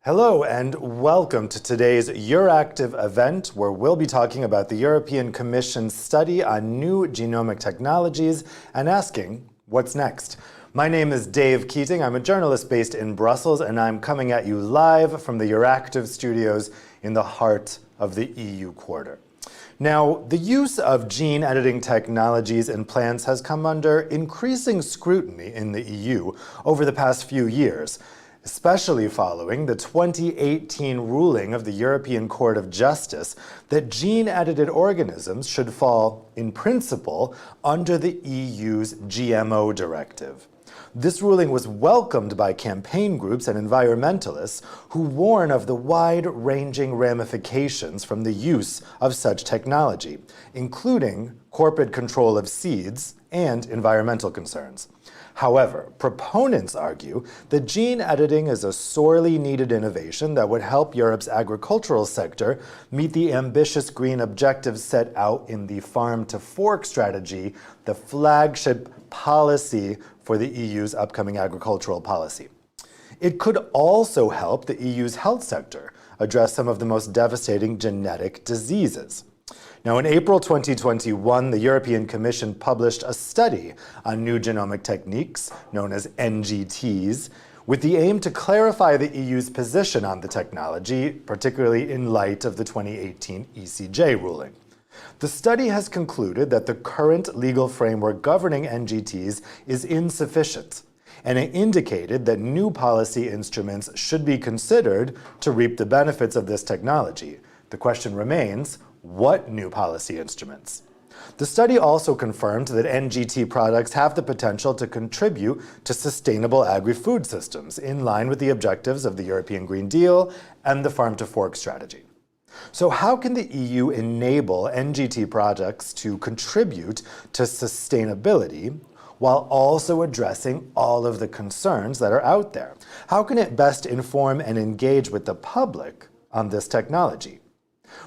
Hello and welcome to today's Euractiv event, where we'll be talking about the European Commission's study on new genomic technologies and asking, what's next? My name is Dave Keating. I'm a journalist based in Brussels, and I'm coming at you live from the Euractiv studios in the heart of the EU quarter. Now, the use of gene editing technologies in plants has come under increasing scrutiny in the EU over the past few years, especially following the 2018 ruling of the European Court of Justice that gene-edited organisms should fall, in principle, under the EU's GMO directive. This ruling was welcomed by campaign groups and environmentalists who warn of the wide-ranging ramifications from the use of such technology, including corporate control of seeds and environmental concerns. However, proponents argue that gene editing is a sorely needed innovation that would help Europe's agricultural sector meet the ambitious green objectives set out in the Farm to Fork strategy, the flagship policy for the EU's upcoming agricultural policy. It could also help the EU's health sector address some of the most devastating genetic diseases. Now, in April 2021, the European Commission published a study on new genomic techniques, known as NGTs, with the aim to clarify the EU's position on the technology, particularly in light of the 2018 ECJ ruling. The study has concluded that the current legal framework governing NGTs is insufficient, and it indicated that new policy instruments should be considered to reap the benefits of this technology. The question remains, what new policy instruments? The study also confirmed that NGT products have the potential to contribute to sustainable agri-food systems in line with the objectives of the European Green Deal and the Farm to Fork strategy. So how can the EU enable NGT projects to contribute to sustainability while also addressing all of the concerns that are out there? How can it best inform and engage with the public on this technology?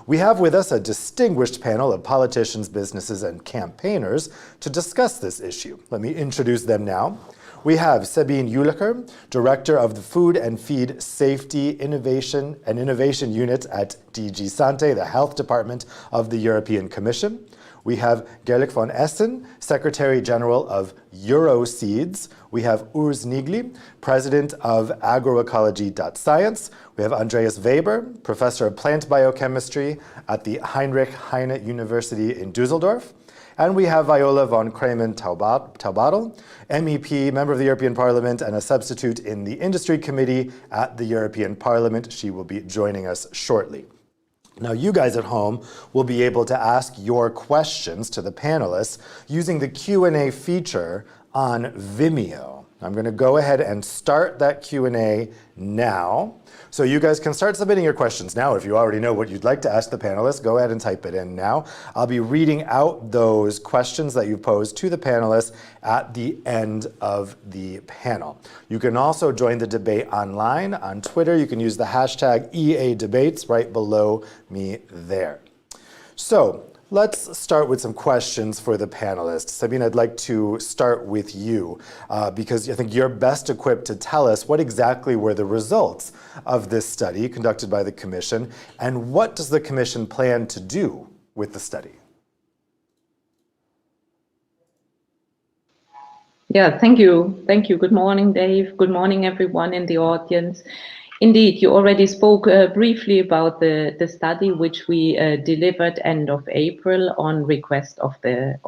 We have with us a distinguished panel of politicians, businesses, and campaigners to discuss this issue. Let me introduce them now. We have Sabine Jülicher, Director of the Food and Feed Safety Innovation and Innovation Unit at DG Sante, the Health Department of the European Commission. We have Gerlich von Essen, Secretary General of Euractiv. We have Urs Nigli, President of Agroecology.science. We have Andreas Weber, Professor of Plant Biochemistry at the Heinrich Heine University in Düsseldorf. And we have Viola von Kreimen-Taubadel, MEP, member of the European Parliament, and a substitute in the Industry Committee at the European Parliament. She will be joining us shortly. Now, you guys at home will be able to ask your questions to the panelists using the Q&A feature on Vimeo. I'm going to go ahead and start that Q&A now. So you guys can start submitting your questions now. If you already know what you'd like to ask the panelists, go ahead and type it in now. I'll be reading out those questions that you posed to the panelists at the end of the panel. You can also join the debate online on Twitter. You can use the hashtag EADebates right below me there. So let's start with some questions for the panelists. Sabine, I'd like to start with you because I think you're best equipped to tell us what exactly were the results of this study conducted by the Commission, and what does the Commission plan to do with the study? Yeah, thank you. Thank you. Good morning, Dave. Good morning, everyone in the audience. Indeed, you already spoke briefly about the study which we delivered end of April on request of the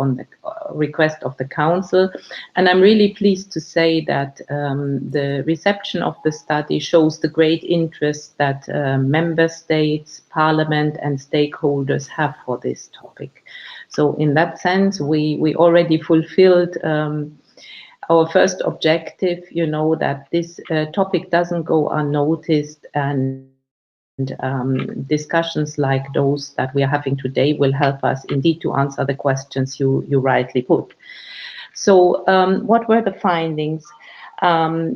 Council, and I'm really pleased to say that the reception of the study shows the great interest that member states, Parliament, and stakeholders have for this topic. So, in that sense, we already fulfilled our first objective, that this topic doesn't go unnoticed, and discussions like those that we are having today will help us indeed to answer the questions you rightly put. So what were the findings?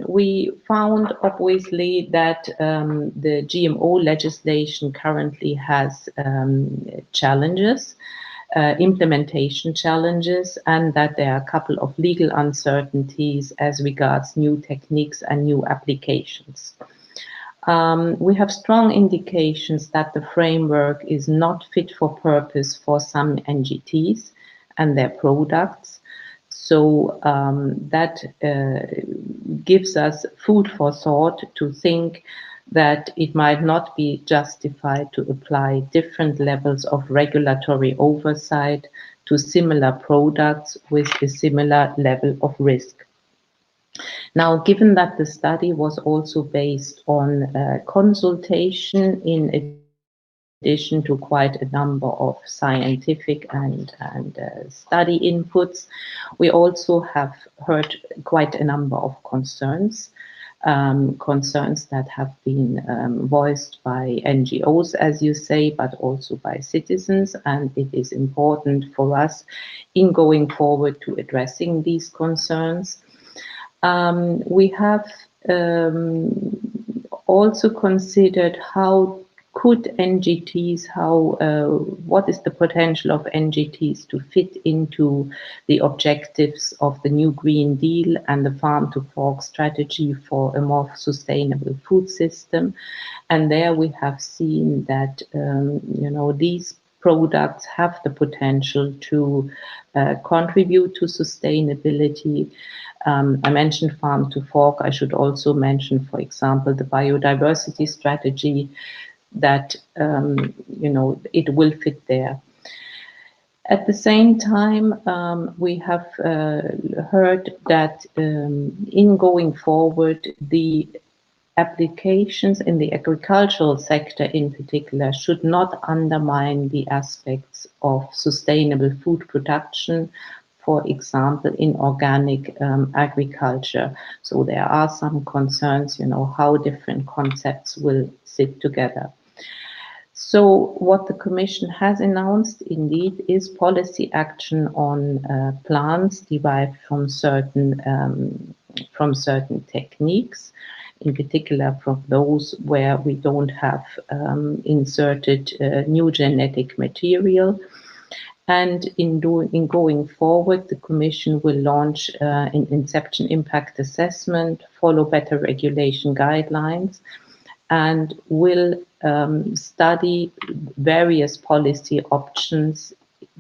We found obviously that the GMO legislation currently has challenges. Implementation challenges, and that there are a couple of legal uncertainties as regards new techniques and new applications. We have strong indications that the framework is not fit for purpose for some NGTs and their products. So that gives us food for thought to think that it might not be justified to apply different levels of regulatory oversight to similar products with a similar level of risk. Now, given that the study was also based on consultation in addition to quite a number of scientific and study inputs, we also have heard quite a number of concerns. Concerns that have been voiced by NGOs, as you say, but also by citizens. And it is important for us in going forward to addressing these concerns. We have also considered how could NGTs, what is the potential of NGTs to fit into the objectives of the new Green Deal and the farm to fork strategy for a more sustainable food system. And there we have seen that, these products have the potential to contribute to sustainability. I mentioned farm to fork. I should also mention, for example, the biodiversity strategy, that it will fit there. At the same time, we have heard that in going forward, the applications in the agricultural sector in particular should not undermine the aspects of sustainable food production, for example, in organic agriculture. So there are some concerns, how different concepts will sit together. So what the Commission has announced, indeed, is policy action on plants derived from certain techniques, in particular from those where we don't have inserted new genetic material. And in going forward, the Commission will launch an inception impact assessment, follow better regulation guidelines, and will study various policy options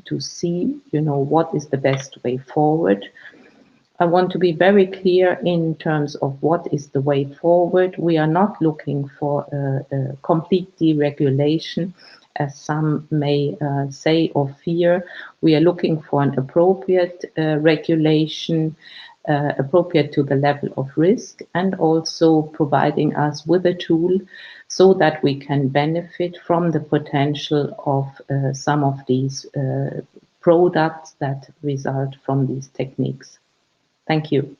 to see, what is the best way forward. I want to be very clear in terms of what is the way forward. We are not looking for a complete deregulation, as some may say or fear. We are looking for an appropriate regulation, appropriate to the level of risk, and also providing us with a tool so that we can benefit from the potential of some of these products that result from these techniques. Thank you.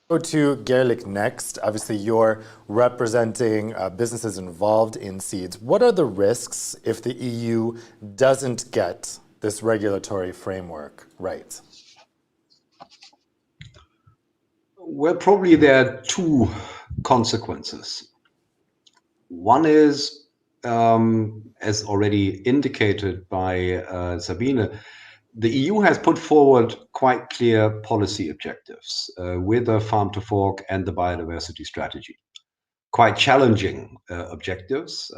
Go to Gerlich next. Obviously, you're representing businesses involved in seeds. What are the risks if the EU doesn't get this regulatory framework right? Well, probably there are two consequences. One is, as already indicated by Sabine, the EU has put forward quite clear policy objectives with the farm to fork and the biodiversity strategy. Quite challenging objectives,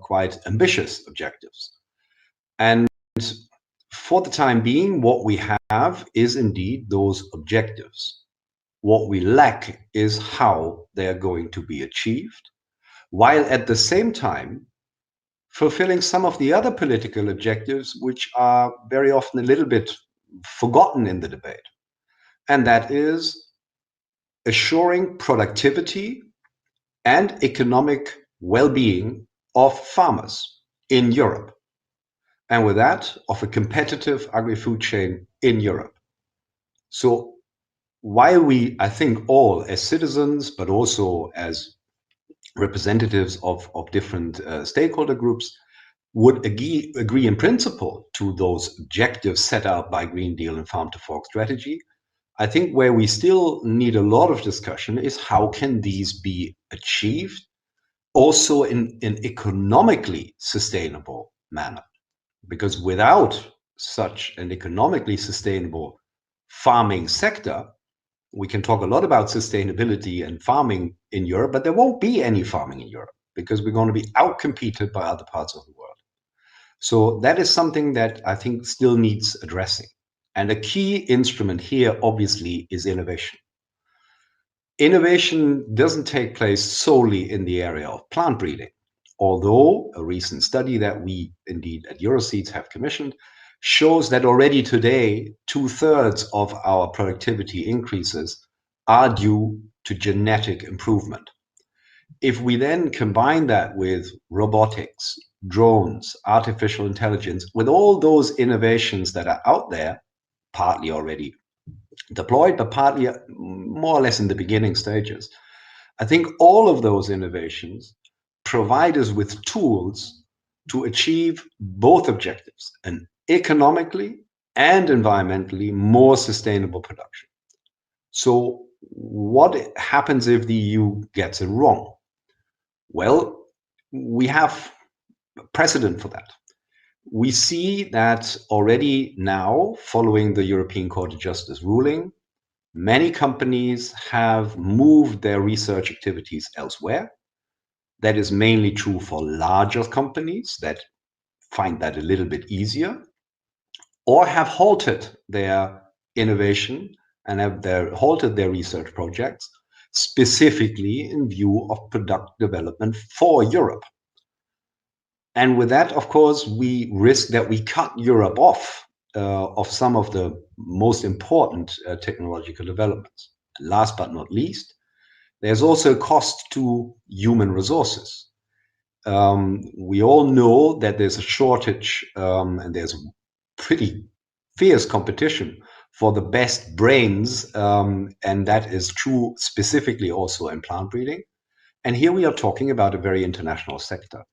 quite ambitious objectives. And for the time being, what we have is indeed those objectives. What we lack is how they are going to be achieved, while at the same time fulfilling some of the other political objectives which are very often a little bit forgotten in the debate. And that is assuring productivity and economic well-being of farmers in Europe. And with that, of a competitive agri-food chain in Europe. So while we, I think all as citizens, but also as representatives of different stakeholder groups, would agree in principle to those objectives set out by Green Deal and Farm to Fork strategy, I think where we still need a lot of discussion is how can these be achieved also in an economically sustainable manner? Because without such an economically sustainable farming sector, we can talk a lot about sustainability and farming in Europe, but there won't be any farming in Europe because we're going to be outcompeted by other parts of the world. So that is something that I think still needs addressing. And a key instrument here, obviously, is innovation. Innovation doesn't take place solely in the area of plant breeding, although a recent study that we indeed at Euroseeds have commissioned shows that already today, 2/3 of our productivity increases are due to genetic improvement. If we then combine that with robotics, drones, artificial intelligence, with all those innovations that are out there, partly already deployed, but partly more or less in the beginning stages, I think all of those innovations provide us with tools to achieve both objectives, an economically and environmentally more sustainable production. So what happens if the EU gets it wrong? Well, we have precedent for that. We see that already now, following the European Court of Justice ruling, many companies have moved their research activities elsewhere. That is mainly true for larger companies that find that a little bit easier, or have halted their innovation and have halted their research projects, specifically in view of product development for Europe. And with that, of course, we risk that we cut Europe off of some of the most important technological developments. And last but not least, there's also a cost to human resources. We all know that there's a shortage and there's pretty fierce competition for the best brains, and that is true specifically also in plant breeding. And here we are talking about a very international sector.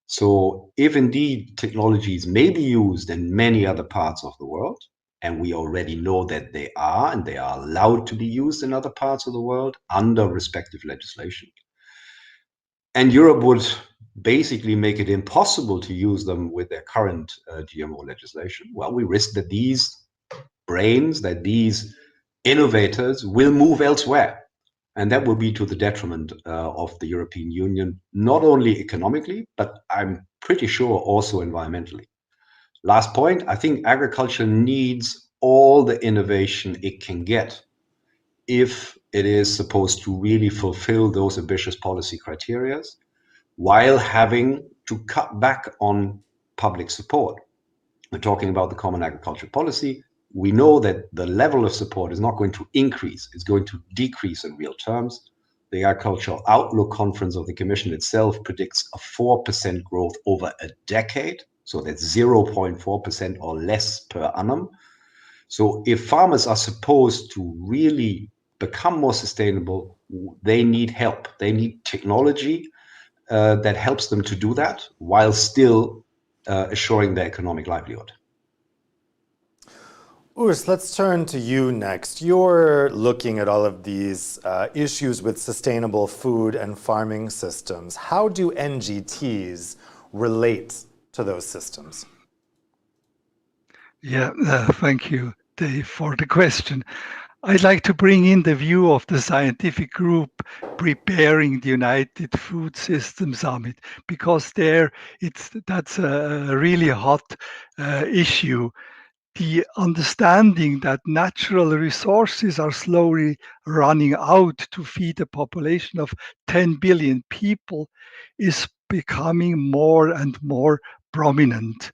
So if indeed technologies may be used in many other parts of the world, and we already know that they are, and they are allowed to be used in other parts of the world under respective legislation, and Europe would basically make it impossible to use them with their current GMO legislation, well, we risk that these brains, that these innovators will move elsewhere. And that will be to the detriment of the European Union, not only economically, but I'm pretty sure also environmentally. Last point, I think agriculture needs all the innovation it can get if it is supposed to really fulfill those ambitious policy criteria, while having to cut back on public support. We're talking about the Common Agricultural Policy. We know that the level of support is not going to increase, it's going to decrease in real terms. The Agricultural Outlook Conference of the Commission itself predicts a 4% growth over a decade, so that's 0.4% or less per annum. So if farmers are supposed to really become more sustainable, they need help. They need technology that helps them to do that while still assuring their economic livelihood. Urs, let's turn to you next. You're looking at all of these issues with sustainable food and farming systems. How do NGTs relate to those systems? Yeah, thank you, Dave, for the question. I'd like to bring in the view of the scientific group preparing the United Food System Summit, because that's a really hot issue. The understanding that natural resources are slowly running out to feed a population of 10 billion people is becoming more and more prominent.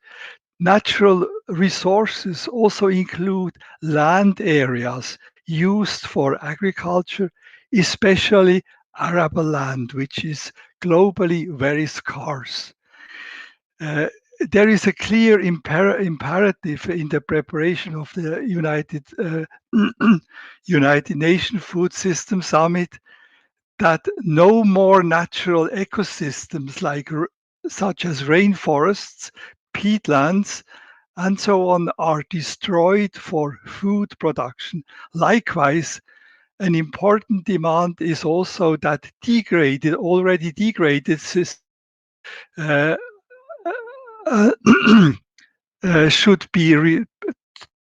Natural resources also include land areas used for agriculture, especially arable land, which is globally very scarce. There is a clear imperative in the preparation of the United Nations Food System Summit that no more natural ecosystems such as rainforests, peatlands, and so on are destroyed for food production. Likewise, an important demand is also that already degraded systems should be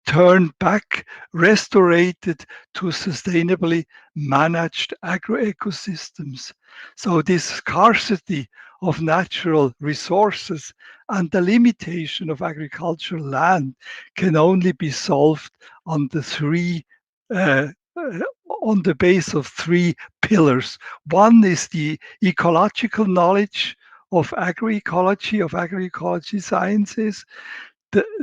turned back, restored to sustainably managed agroecosystems. So this scarcity of natural resources and the limitation of agricultural land can only be solved on the on the base of three pillars. One is the ecological knowledge of agroecology sciences.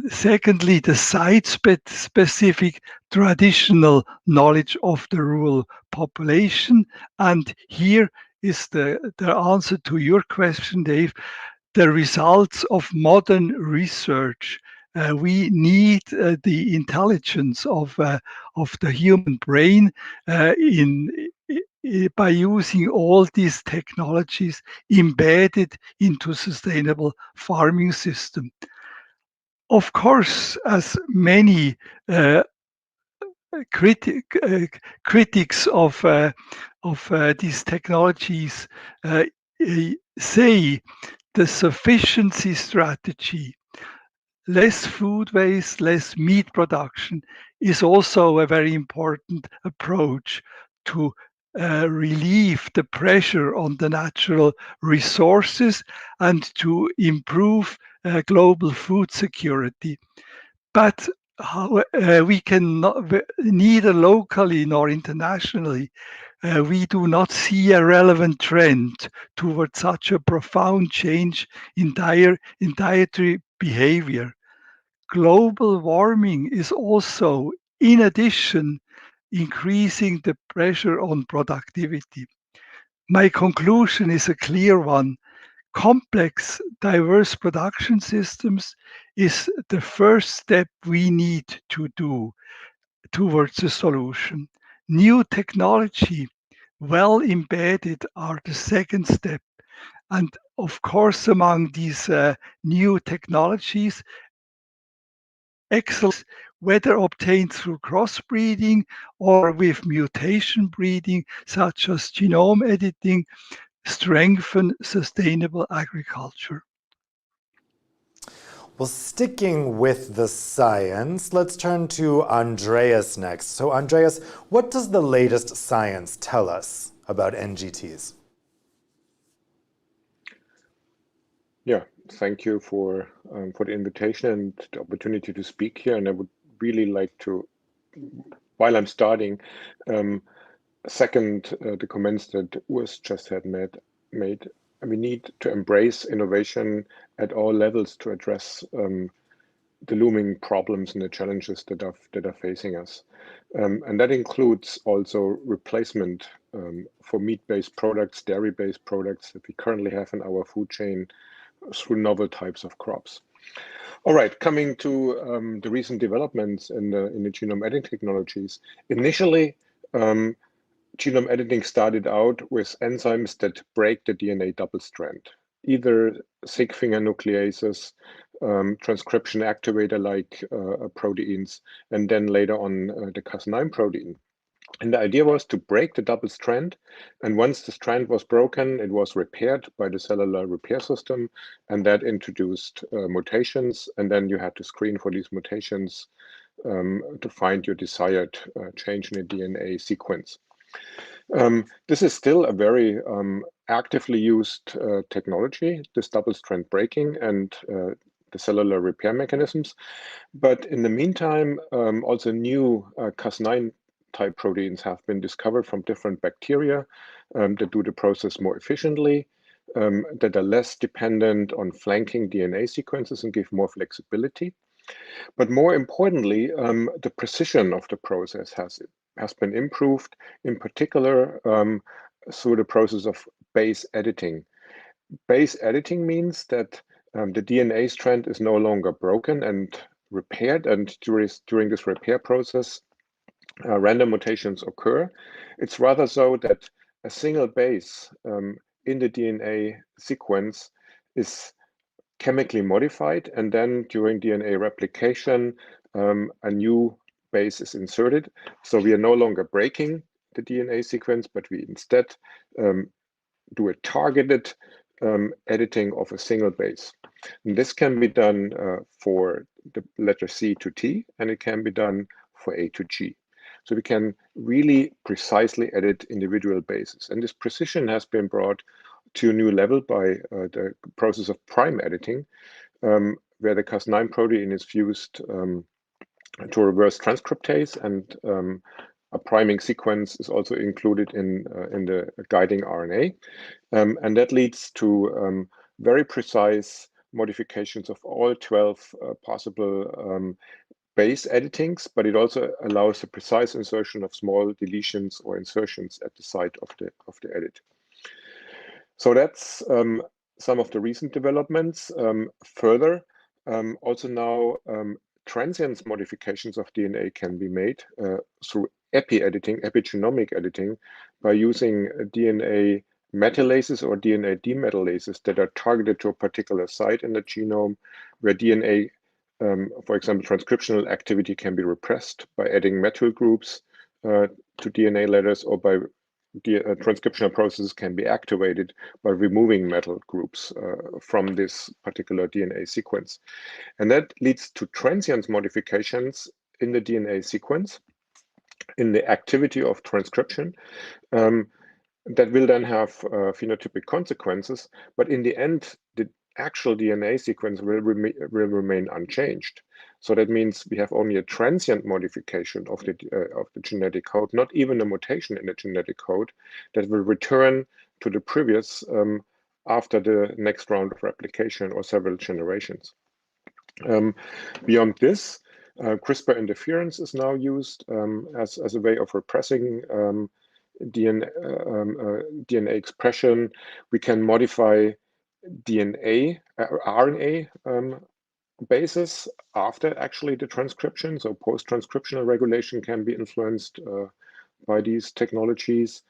Secondly, the site-specific traditional knowledge of the rural population. And here is the answer to your question, Dave. The results of modern research. We need the intelligence of the human brain by using all these technologies embedded into sustainable farming system. Of course, as many critics of these technologies say, the sufficiency strategy, less food waste, less meat production, is also a very important approach to relieve the pressure on the natural resources and to improve global food security. But we cannot, neither locally nor internationally, we do not see a relevant trend towards such a profound change in dietary behavior. Global warming is also, in addition, increasing the pressure on productivity. My conclusion is a clear one. Complex, diverse production systems is the first step we need to do towards a solution. New technology, well embedded, are the second step. And of course, among these new technologies, excellence, whether obtained through crossbreeding or with mutation breeding, such as genome editing, strengthen sustainable agriculture. Well, sticking with the science, let's turn to Andreas next. So Andreas, what does the latest science tell us about NGTs? Yeah, thank you for the invitation and the opportunity to speak here. And I would really like to, while I'm starting, second the comments that Urs just had made. We need to embrace innovation at all levels to address the looming problems and the challenges that are facing us. And that includes also replacement for meat-based products, dairy-based products that we currently have in our food chain through novel types of crops. All right, coming to the recent developments in the genome editing technologies. Initially, genome editing started out with enzymes that break the DNA double strand, either thick finger nucleases, transcription activator like proteins, and then later on the Cas9 protein. And the idea was to break the double strand. And once the strand was broken, it was repaired by the cellular repair system. And that introduced mutations. And then you had to screen for these mutations to find your desired change in the DNA sequence. This is still a very actively used technology, this double strand breaking and the cellular repair mechanisms. But in the meantime, also new Cas9 type proteins have been discovered from different bacteria that do the process more efficiently, that are less dependent on flanking DNA sequences and give more flexibility. But more importantly, the precision of the process has been improved, in particular through the process of base editing. Base editing means that the DNA strand is no longer broken and repaired, and during this repair process, random mutations occur. It's rather so that a single base in the DNA sequence is chemically modified, and then during DNA replication, a new base is inserted. So we are no longer breaking the DNA sequence, but we instead do a targeted editing of a single base. And this can be done for the letter C to T, and it can be done for A to G. So we can really precisely edit individual bases. And this precision has been brought to a new level by the process of prime editing, where the Cas9 protein is fused to reverse transcriptase, and a priming sequence is also included in the guiding RNA. And that leads to very precise modifications of all 12 possible base editings, but it also allows a precise insertion of small deletions or insertions at the site of the edit. So that's some of the recent developments. Further, also now transient modifications of DNA can be made through epi-editing, epigenomic editing, by using DNA metallases or DNA demetylases that are targeted to a particular site in the genome where DNA, for example, transcriptional activity can be repressed by adding methyl groups to DNA letters, or by transcriptional processes can be activated by removing metal groups from this particular DNA sequence. And that leads to transient modifications in the DNA sequence, in the activity of transcription, that will then have phenotypic consequences. But in the end, the actual DNA sequence will remain unchanged. So that means we have only a transient modification of the genetic code, not even a mutation in the genetic code, that will return to the previous after the next round of replication or several generations. Beyond this, CRISPR interference is now used as a way of repressing DNA expression. We can modify RNA bases after actually the transcription. So post-transcriptional regulation can be influenced by these technologies.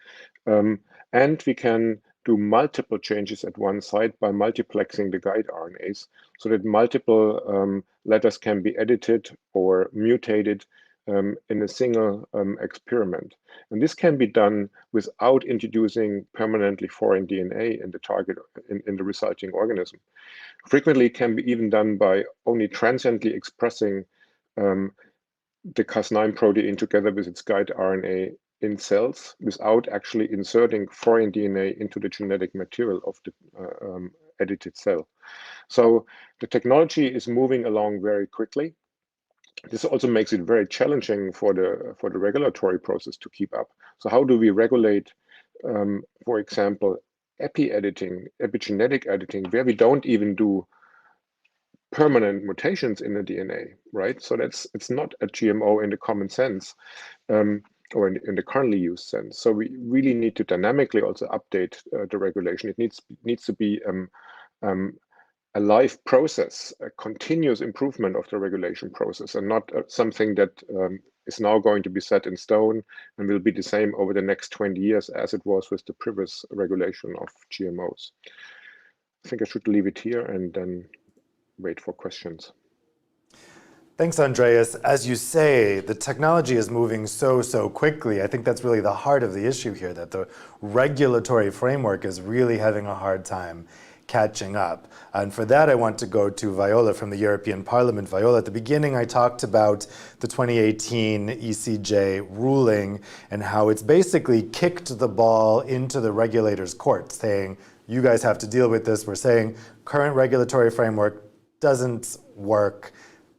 And we can do multiple changes at one site by multiplexing the guide RNAs, so that multiple letters can be edited or mutated in a single experiment. And this can be done without introducing permanently foreign DNA in the target, in the resulting organism. Frequently, it can be even done by only transiently expressing the Cas9 protein together with its guide RNA in cells without actually inserting foreign DNA into the genetic material of the edited cell. So the technology is moving along very quickly. This also makes it very challenging for the regulatory process to keep up. So how do we regulate, for example, epi-editing, epigenetic editing, where we don't even do permanent mutations in the DNA, right? So it's not a GMO in the common sense, or in the currently used sense. So we really need to dynamically also update the regulation. It needs to be a live process, a continuous improvement of the regulation process, and not something that is now going to be set in stone and will be the same over the next 20 years as it was with the previous regulation of GMOs. I think I should leave it here and then wait for questions. Thanks, Andreas. As you say, the technology is moving so quickly. I think that's really the heart of the issue here, that the regulatory framework is really having a hard time catching up. And for that, I want to go to Viola from the European Parliament. Viola, at the beginning, I talked about the 2018 ECJ ruling and how it's basically kicked the ball into the regulators' court, saying, you guys have to deal with this. We're saying current regulatory framework doesn't work.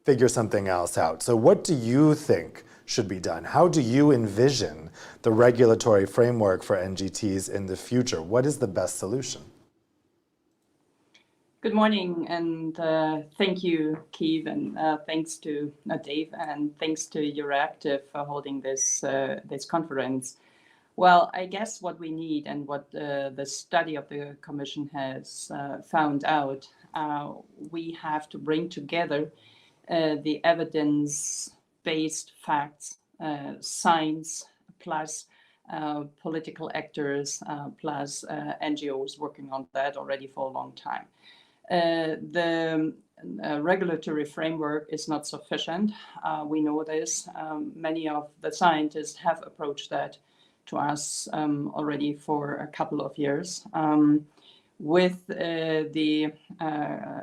Figure something else out. So what do you think should be done? How do you envision the regulatory framework for NGTs in the future? What is the best solution? Good morning, and thank you, Keith, and thanks to Dave, and thanks to Euractiv for holding this conference. Well, I guess what we need, and what the study of the Commission has found out, we have to bring together the evidence-based facts, science, plus political actors, plus NGOs working on that already for a long time. The regulatory framework is not sufficient. We know this. Many of the scientists have approached that to us already for a couple of years. With the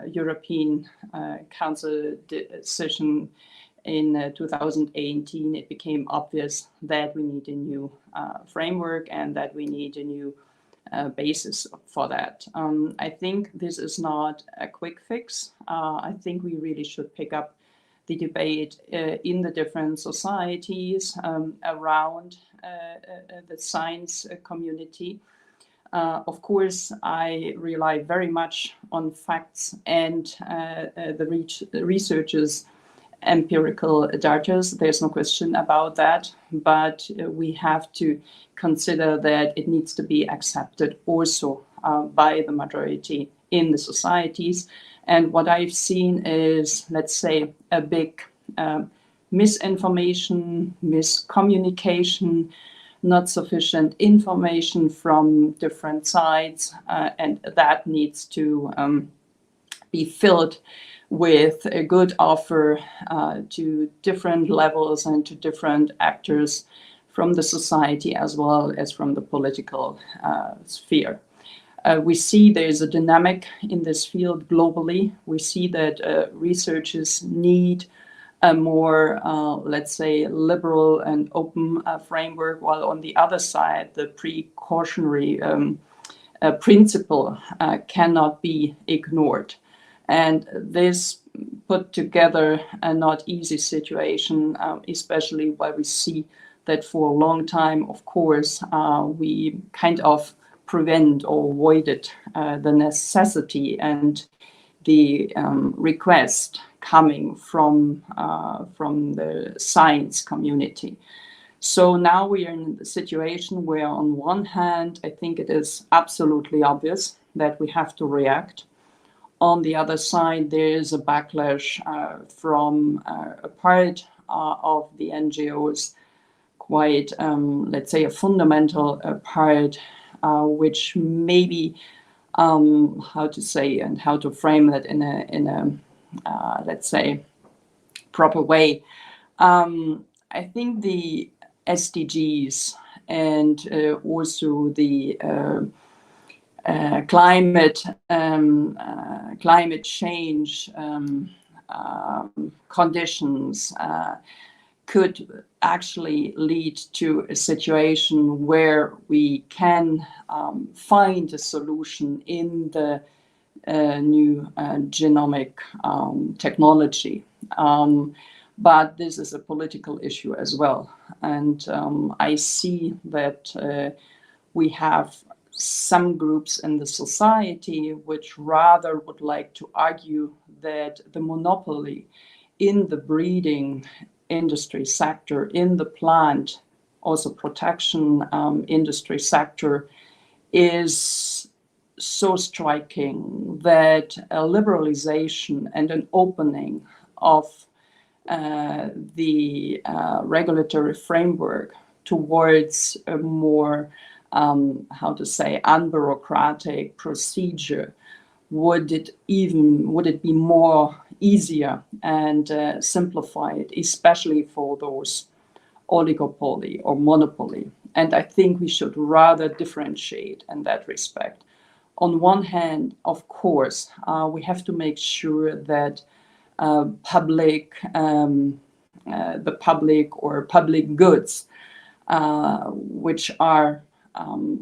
European Council decision in 2018, it became obvious that we need a new framework and that we need a new basis for that. I think this is not a quick fix. I think we really should pick up the debate in the different societies around the science community. Of course, I rely very much on facts and the researchers' empirical data. There's no question about that, but we have to consider that it needs to be accepted also by the majority in the societies. And what I've seen is, let's say, a big misinformation, miscommunication, not sufficient information from different sides, and that needs to be filled with a good offer to different levels and to different actors from the society as well as from the political sphere. We see there's a dynamic in this field globally. We see that researchers need a more, let's say, liberal and open framework, while on the other side, the precautionary principle cannot be ignored. And this put together a not easy situation, especially while we see that for a long time, of course, we kind of prevent or avoided the necessity and the request coming from the science community. So now we are in a situation where on one hand, I think it is absolutely obvious that we have to react. On the other side, there is a backlash from a part of the NGOs, quite, let's say, a fundamental part, which maybe, how to say and how to frame that in a let's say, proper way. I think the SDGs and also the climate change conditions could actually lead to a situation where we can find a solution in the new genomic technology. But this is a political issue as well. And I see that we have some groups in the society which rather would like to argue that the monopoly in the breeding industry sector, in the plant, also protection industry sector, is so striking that a liberalization and an opening of the regulatory framework towards a more, how to say, unbureaucratic procedure, would it be more easier and simplified, especially for those oligopoly or monopoly. And I think we should rather differentiate in that respect. On one hand, of course, we have to make sure that the public or public goods, which are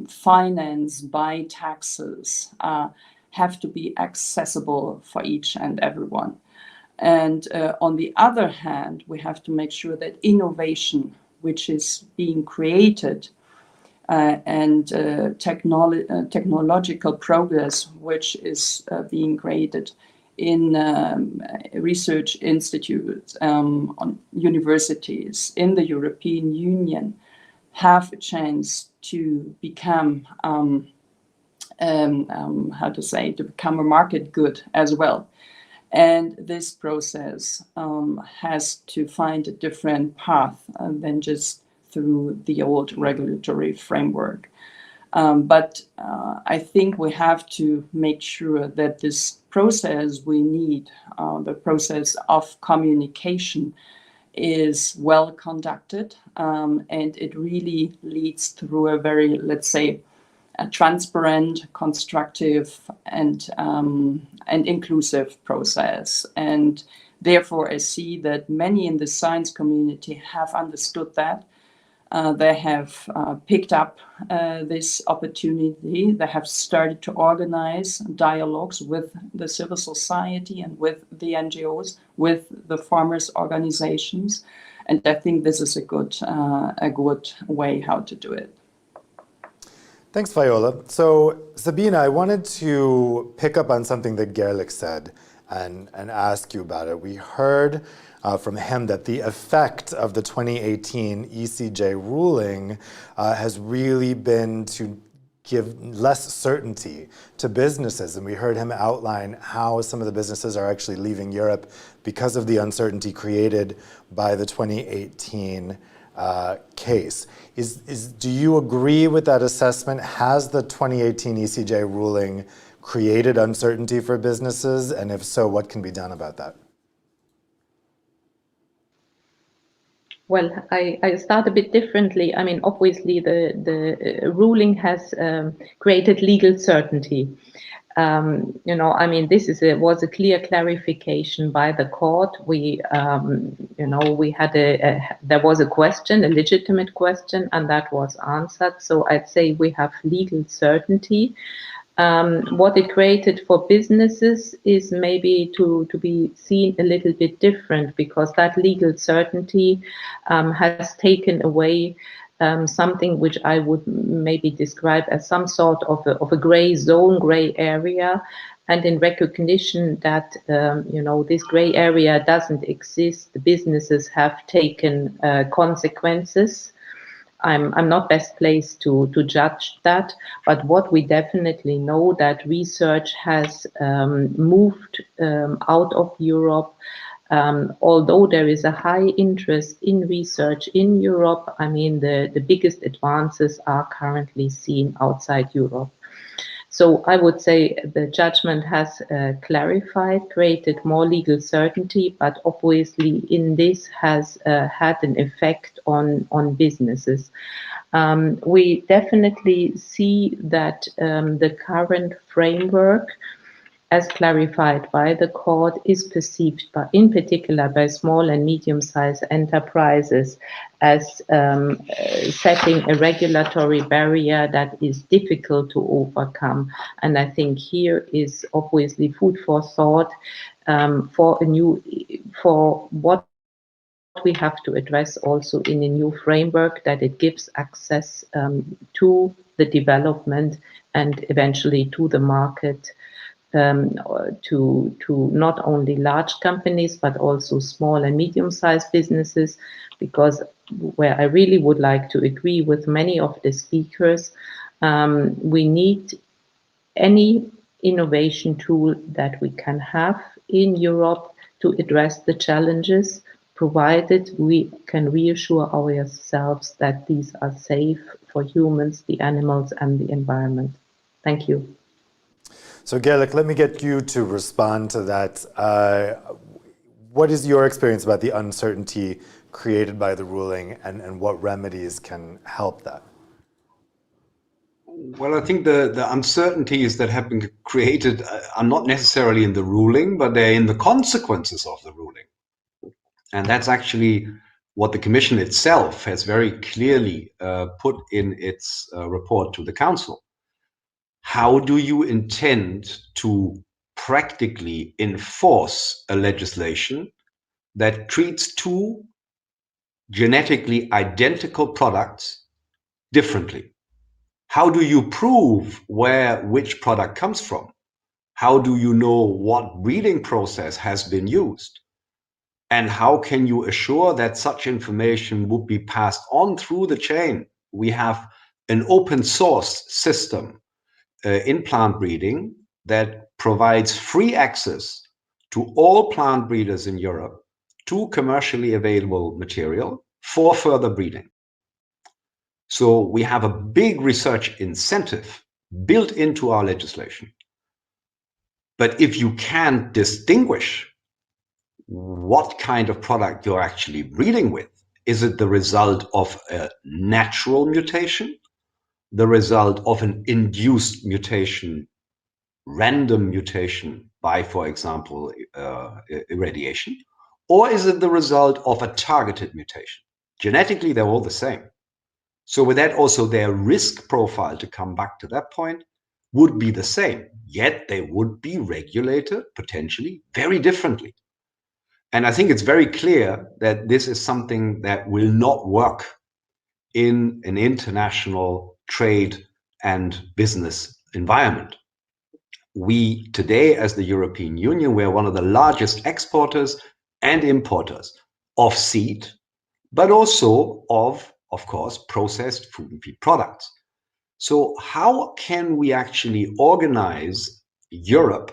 financed by taxes, have to be accessible for each and everyone. And on the other hand, we have to make sure that innovation, which is being created, and technological progress, which is being created in research institutes, on universities, in the European Union, have a chance to become, how to say, to become a market good as well. And this process has to find a different path than just through the old regulatory framework. But I think we have to make sure that this process we need, the process of communication, is well conducted, and it really leads through a very, let's say, a transparent, constructive, and inclusive process. And therefore, I see that many in the science community have understood that. They have picked up this opportunity. They have started to organize dialogues with the civil society and with the NGOs, with the farmers' organizations. And I think this is a good way how to do it. Thanks, Viola. So, Sabine, I wanted to pick up on something that Gerlich said and ask you about it. We heard from him that the effect of the 2018 ECJ ruling has really been to give less certainty to businesses. And we heard him outline how some of the businesses are actually leaving Europe because of the uncertainty created by the 2018 case. Do you agree with that assessment? Has the 2018 ECJ ruling created uncertainty for businesses? And if so, what can be done about that? Well, I start a bit differently. I mean, obviously, the ruling has created legal certainty. I mean, this was a clear clarification by the court. We had there was a question, a legitimate question, and that was answered. So I'd say we have legal certainty. What it created for businesses is maybe to be seen a little bit different, because that legal certainty has taken away something which I would maybe describe as some sort of a gray zone, gray area. And in recognition that, this gray area doesn't exist, the businesses have taken consequences. I'm not best placed to judge that, but what we definitely know that research has moved out of Europe. Although there is a high interest in research in Europe, I mean, the biggest advances are currently seen outside Europe. So I would say the judgment has clarified, created more legal certainty, but obviously in this has had an effect on businesses. We definitely see that the current framework, as clarified by the court, is perceived in particular by small and medium-sized enterprises as setting a regulatory barrier that is difficult to overcome. And I think here is obviously food for thought for what we have to address also in a new framework, that it gives access to the development and eventually to the market, to not only large companies, but also small and medium-sized businesses, because where I really would like to agree with many of the speakers, we need any innovation tool that we can have in Europe to address the challenges, provided we can reassure ourselves that these are safe for humans, the animals, and the environment. Thank you. So Gerlich, let me get you to respond to that. What is your experience about the uncertainty created by the ruling, and what remedies can help that? Well, I think the uncertainties that have been created are not necessarily in the ruling, but they're in the consequences of the ruling. And that's actually what the Commission itself has very clearly put in its report to the Council. How do you intend to practically enforce a legislation that treats two genetically identical products differently? How do you prove which product comes from? How do you know what breeding process has been used? And how can you assure that such information would be passed on through the chain? We have an open source system in plant breeding that provides free access to all plant breeders in Europe to commercially available material for further breeding. So we have a big research incentive built into our legislation. But if you can't distinguish what kind of product you're actually breeding with, is it the result of a natural mutation the result of an induced mutation, random mutation by, for example, irradiation? Or is it the result of a targeted mutation? Genetically, they're all the same. So with that, also their risk profile, to come back to that point, would be the same, yet they would be regulated potentially very differently. And I think it's very clear that this is something that will not work in an international trade and business environment. We today, as the European Union, we're one of the largest exporters and importers of seed, but also of course, processed food and feed products. So how can we actually organize Europe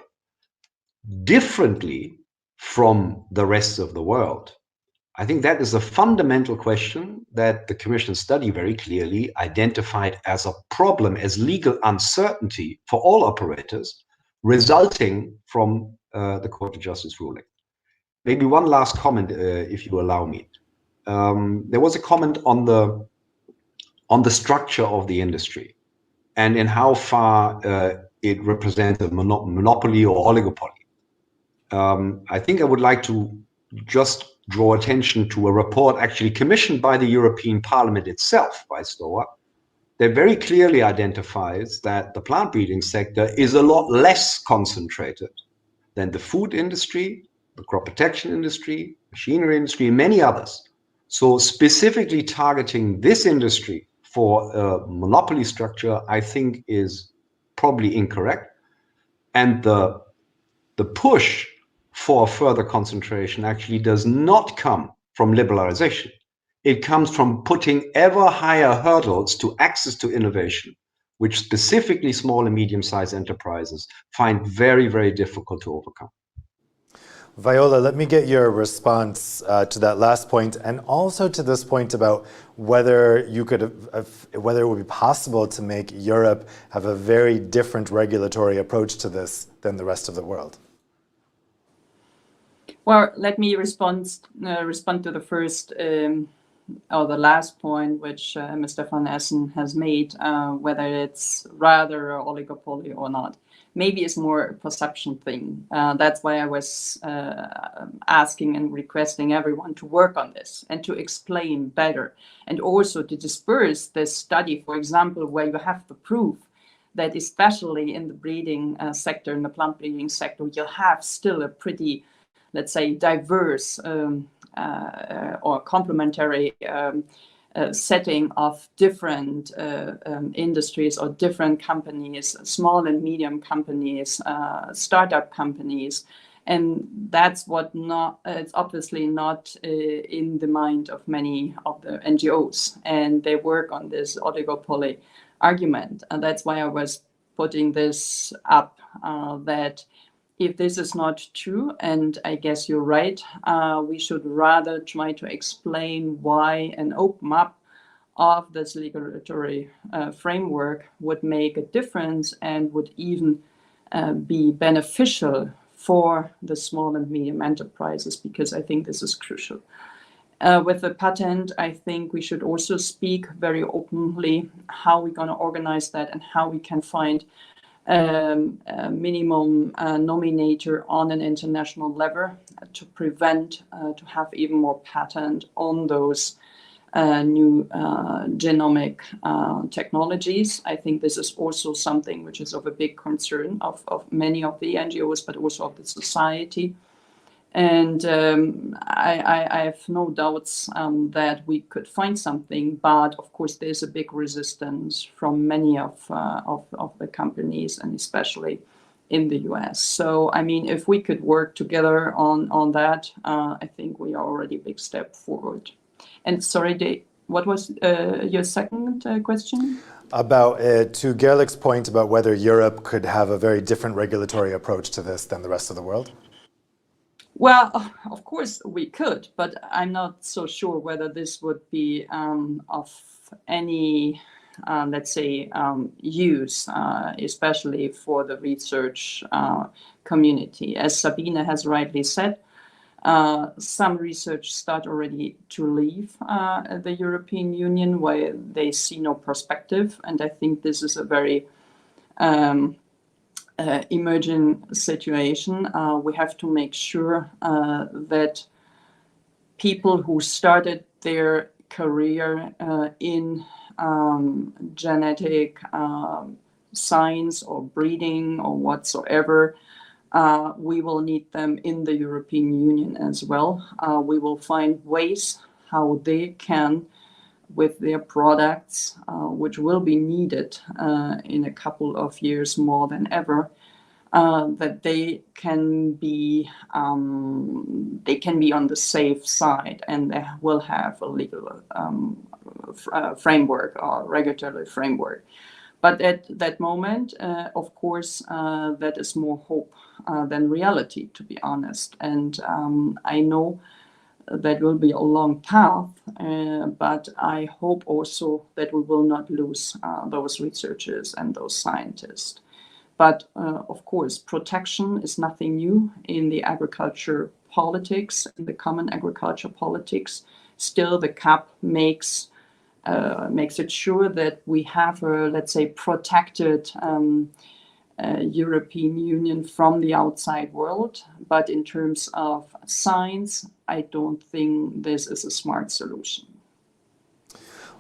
differently from the rest of the world? I think that is a fundamental question that the Commission study very clearly identified as a problem, as legal uncertainty for all operators, resulting from the Court of Justice ruling. Maybe one last comment, if you allow me. There was a comment on the structure of the industry and in how far it represents a monopoly or oligopoly. I think I would like to just draw attention to a report actually commissioned by the European Parliament itself, by STOA, that very clearly identifies that the plant breeding sector is a lot less concentrated than the food industry, the crop protection industry, machinery industry, and many others. So specifically targeting this industry for a monopoly structure, I think is probably incorrect. And the push for further concentration actually does not come from liberalization. It comes from putting ever higher hurdles to access to innovation, which specifically small and medium-sized enterprises find very, very difficult to overcome. Viola, let me get your response to that last point, and also to this point about whether you could, whether it would be possible to make Europe have a very different regulatory approach to this than the rest of the world. Well, let me respond to the first or the last point, which Mr. van Essen has made, whether it's rather an oligopoly or not. Maybe it's more a perception thing. That's why I was asking and requesting everyone to work on this and to explain better, and also to disperse this study, for example, where you have the proof that especially in the breeding sector, in the plant breeding sector, you'll have still a pretty, let's say, diverse or complementary setting of different industries or different companies, small and medium companies, startup companies. And that's what it's obviously not in the mind of many of the NGOs, and they work on this oligopoly argument. And that's why I was putting this up, that if this is not true, and I guess you're right, we should rather try to explain why an open up of this regulatory framework would make a difference and would even be beneficial for the small and medium enterprises, because I think this is crucial. With the patent, I think we should also speak very openly how we're going to organize that and how we can find a minimum nominator on an international level to prevent to have even more patent on those new genomic technologies. I think this is also something which is of a big concern of many of the NGOs, but also of the society. And I have no doubts that we could find something, but of course there's a big resistance from many of the companies, and especially in the US. So, I mean, if we could work together on that, I think we are already a big step forward. And sorry, Dave, what was your second question? About, to Gerlich's point about whether Europe could have a very different regulatory approach to this than the rest of the world? Well, of course we could, but I'm not so sure whether this would be of any, let's say, use, especially for the research community. As Sabine has rightly said, Some research start already to leave the European Union where they see no perspective, and I think this is a very emerging situation. We have to make sure that people who started their career in genetic science or breeding or whatsoever, we will need them in the European Union as well. We will find ways how they can, with their products, which will be needed in a couple of years more than ever, that they can be on the safe side, and they will have a legal framework or regulatory framework. But at that moment, of course, that is more hope than reality, to be honest. And I know that will be a long path, but I hope also that we will not lose those researchers and those scientists. But of course, protection is nothing new in the agriculture politics, in the common agriculture politics. Still, the CAP makes it sure that we have a, let's say, protected European Union from the outside world. But in terms of science, I don't think this is a smart solution.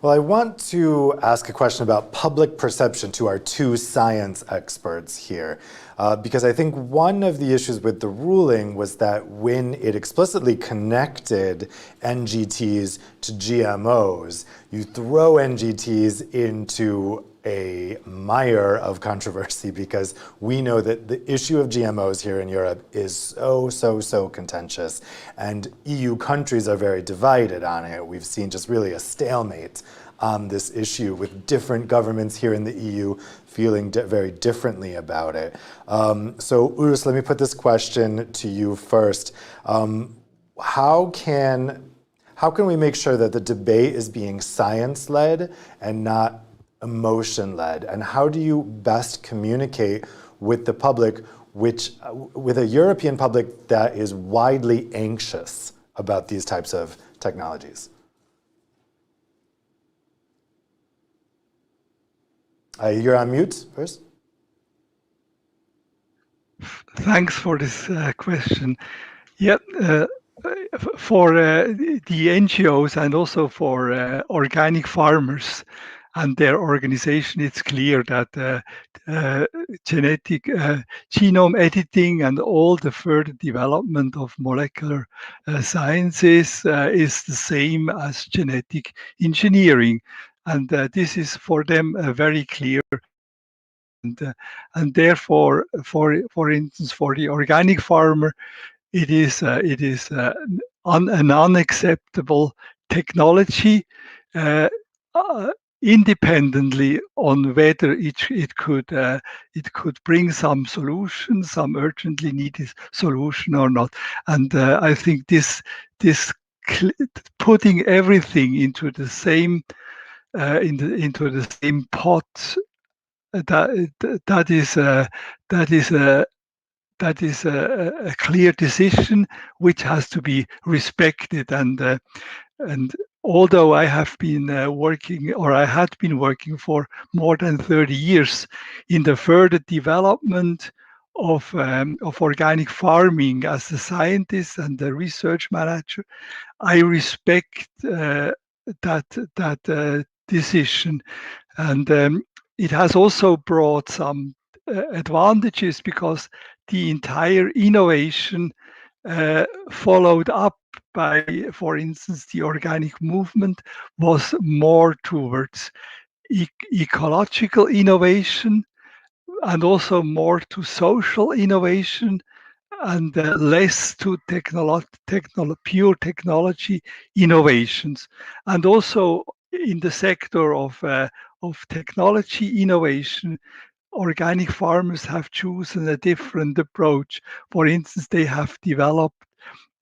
Well, I want to ask a question about public perception to our two science experts here, because I think one of the issues with the ruling was that when it explicitly connected NGTs to GMOs, you throw NGTs into a mire of controversy, because we know that the issue of GMOs here in Europe is so contentious, and EU countries are very divided on it. We've seen just really a stalemate on this issue, with different governments here in the EU feeling very differently about it. So Urs, let me put this question to you first. How can we make sure that the debate is being science-led and not emotion-led? And how do you best communicate with the public, with a European public that is widely anxious about these types of technologies? You're on mute first. Thanks for this question. Yeah, for the NGOs and also for organic farmers and their organization, it's clear that genetic genome editing and all the further development of molecular sciences is the same as genetic engineering. And this is for them very clear. And therefore, for instance, for the organic farmer, it is an unacceptable technology, independently on whether it could bring some solution, some urgently needed solution or not. And I think this putting everything into the same into the same pot, that is a clear decision which has to be respected. And although I have been working, or I had been working for more than 30 years in the further development of organic farming as a scientist and a research manager, I respect that decision. And it has also brought some advantages, because the entire innovation followed up by, for instance, the organic movement was more towards ecological innovation, and also more to social innovation, and less to pure technology innovations. And also in the sector of technology innovation, organic farmers have chosen a different approach. For instance, they have developed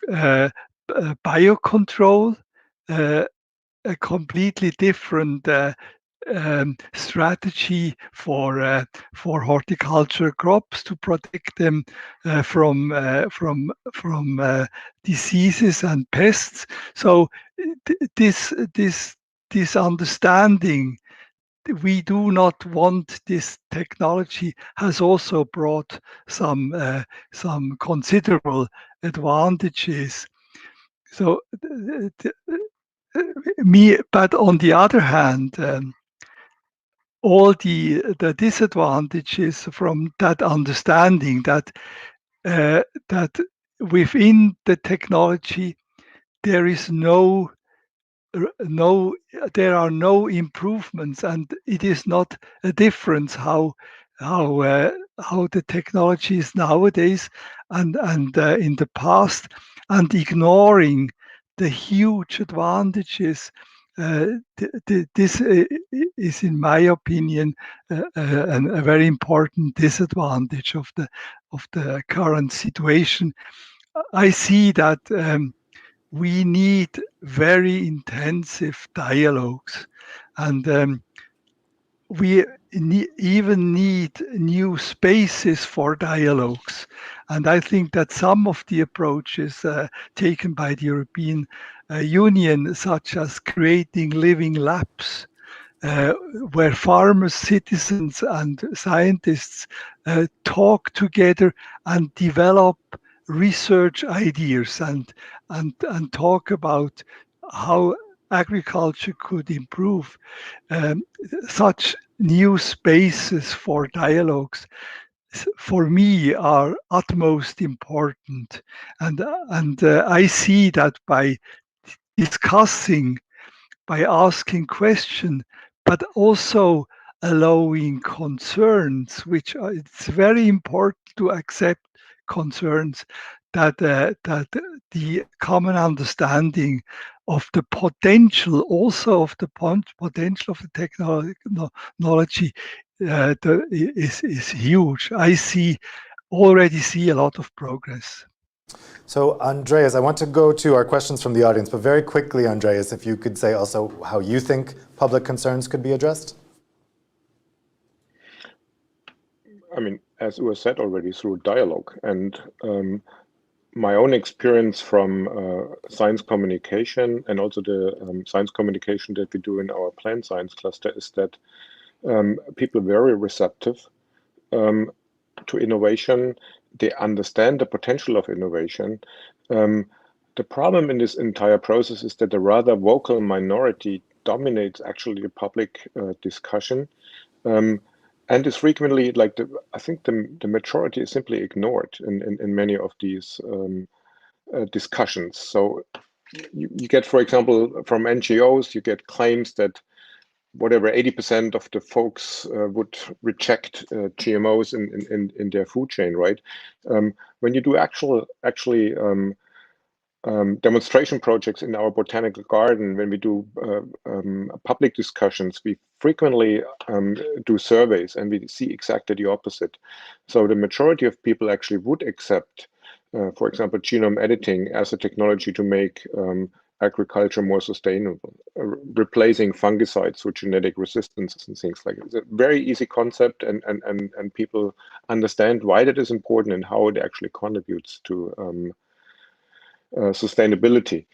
biocontrol, a completely different strategy for horticulture crops to protect them from diseases and pests. So this understanding, we do not want this technology, has also brought some considerable advantages. So but on the other hand, all the disadvantages from that understanding that that within the technology there is there are no improvements, and it is not a difference how the technology is nowadays and in the past, and ignoring the huge advantages. This is, in my opinion, a very important disadvantage of the current situation. I see that we need very intensive dialogues, and we even need new spaces for dialogues. And I think that some of the approaches taken by the European Union, such as creating living labs, where farmers, citizens, and scientists talk together and develop research ideas and talk about how agriculture could improve. Such new spaces for dialogues, for me, are utmost important, and I see that by discussing, by asking questions, but also allowing concerns, which it's very important to accept concerns, that the common understanding of the potential, also of the potential of the technology, is huge. I already see a lot of progress. So Andreas, I want to go to our questions from the audience, but very quickly, Andreas, if you could say also how you think public concerns could be addressed? I mean, as it was said already, through dialogue. And my own experience from science communication, and also the science communication that we do in our plant science cluster, is that people are very receptive to innovation. They understand the potential of innovation. The problem in this entire process is that a rather vocal minority dominates actually the public discussion, and is frequently, like, I think the majority is simply ignored in many of these discussions. So you get, for example, from NGOs, you get claims that whatever 80% of the folks would reject GMOs in their food chain, right? When you do actually demonstration projects in our botanical garden, when we do public discussions, we frequently do surveys, and we see exactly the opposite. So the majority of people actually would accept, for example, genome editing as a technology to make agriculture more sustainable, replacing fungicides with genetic resistances and things like that. It's a very easy concept, and people understand why that is important and how it actually contributes to sustainability.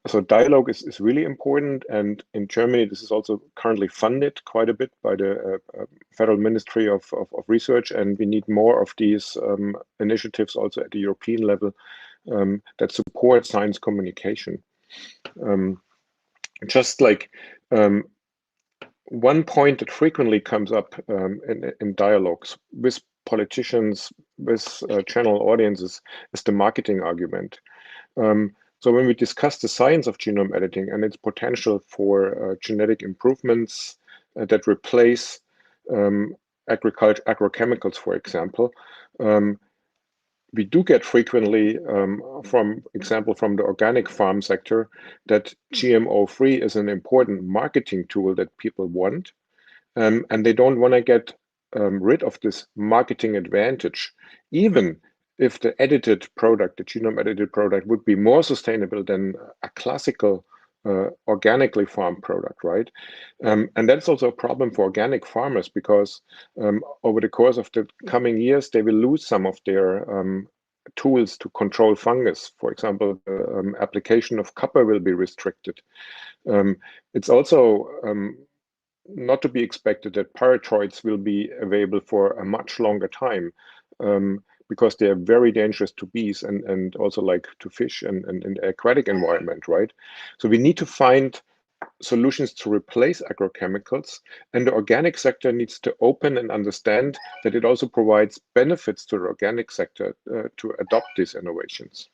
So dialogue is really important, and in Germany this is also currently funded quite a bit by the Federal Ministry of Research, and we need more of these initiatives also at the European level that support science communication. Just like one point that frequently comes up in dialogues with politicians, with general audiences, is the marketing argument. So when we discuss the science of genome editing and its potential for genetic improvements that replace agrochemicals, for example, we do get frequently, from the organic farm sector, that GMO-free is an important marketing tool that people want, and they don't want to get rid of this marketing advantage, even if the edited product, the genome edited product, would be more sustainable than a classical organically farmed product, right? And that's also a problem for organic farmers because over the course of the coming years, they will lose some of their tools to control fungus. For example, the application of copper will be restricted. It's also not to be expected that paratroids will be available for a much longer time because they are very dangerous to bees and also like to fish and the aquatic environment, right? So we need to find solutions to replace agrochemicals, and the organic sector needs to open and understand that it also provides benefits to the organic sector to adopt these innovations.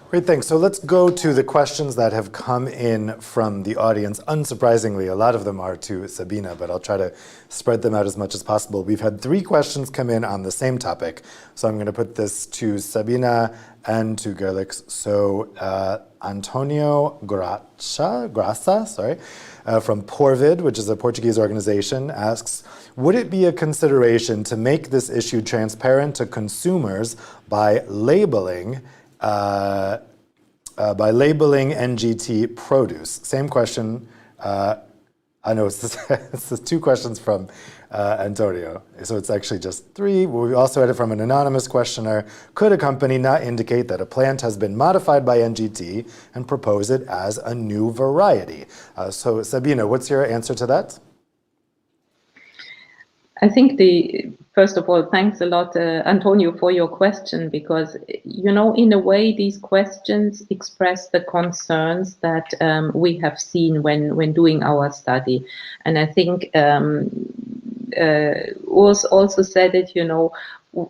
Great, thanks. So let's go to the questions that have come in from the audience. Unsurprisingly, a lot of them are to Sabine, but I'll try to spread them out as much as possible. We've had 3 questions come in on the same topic. So I'm going to put this to Sabine and to Gerlix. So Antonio Graça, from Porvid, which is a Portuguese organization, asks, would it be a consideration to make this issue transparent to consumers by labeling NGT produce? Same question. I know it's 2 questions from Antonio, so it's actually just 3. We also had it from an anonymous questioner. Could a company not indicate that a plant has been modified by NGT and propose it as a new variety? So Sabine, what's your answer to that? I think first of all, thanks a lot, Antonio, for your question, because, you know, in a way, these questions express the concerns that we have seen when doing our study. And I think Urs also said it, you know,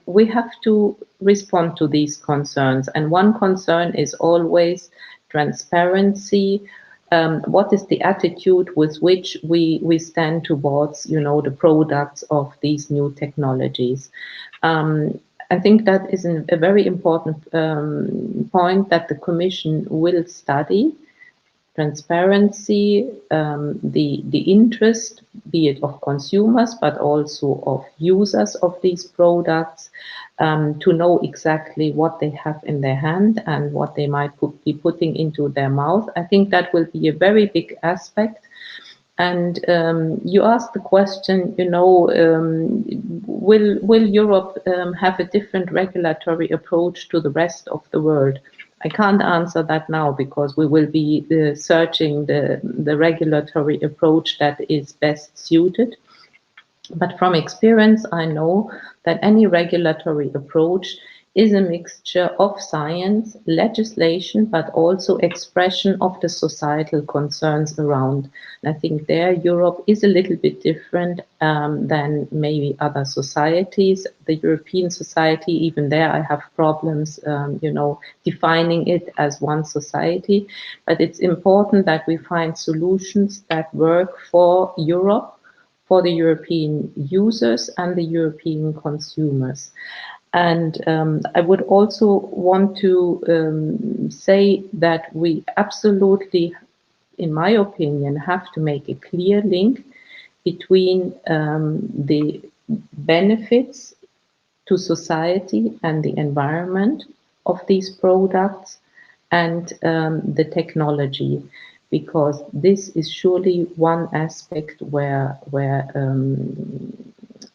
we have to respond to these concerns. And one concern is always transparency. What is the attitude with which we stand towards, you know, the products of these new technologies? I think that is a very important point that the Commission will study. Transparency, the interest, be it of consumers, but also of users of these products, to know exactly what they have in their hand and what they might be putting into their mouth. I think that will be a very big aspect. And you asked the question, you know, will Europe have a different regulatory approach to the rest of the world? I can't answer that now because we will be searching the regulatory approach that is best suited. But from experience, I know that any regulatory approach is a mixture of science, legislation, but also expression of the societal concerns around. And I think there Europe is a little bit different than maybe other societies. The European society, even there I have problems, you know, defining it as one society. But it's important that we find solutions that work for Europe, for the European users and the European consumers. And I would also want to say that we absolutely, in my opinion, have to make a clear link between the benefits to society and the environment of these products and the technology, because this is surely one aspect where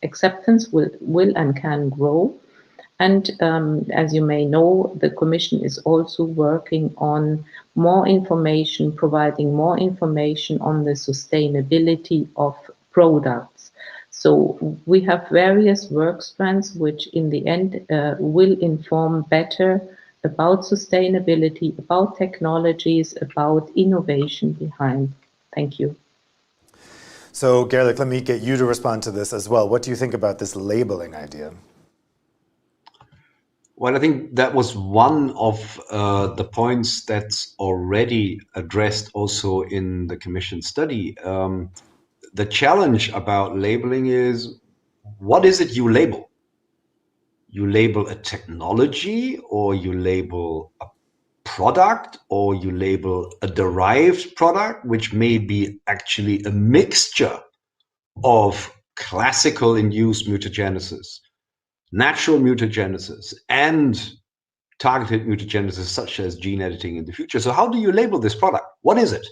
acceptance will and can grow. And as you may know, the Commission is also working on more information, providing more information on the sustainability of products. So we have various work strands which in the end will inform better about sustainability, about technologies, about innovation behind. Thank you. So Gerlich, let me get you to respond to this as well. What do you think about this labeling idea? Well, I think that was one of the points that's already addressed also in the Commission study. The challenge about labeling is, what is it you label? You label a technology, or you label a product, or you label a derived product, which may be actually a mixture of classical induced mutagenesis, natural mutagenesis, and targeted mutagenesis such as gene editing in the future. So how do you label this product? What is it?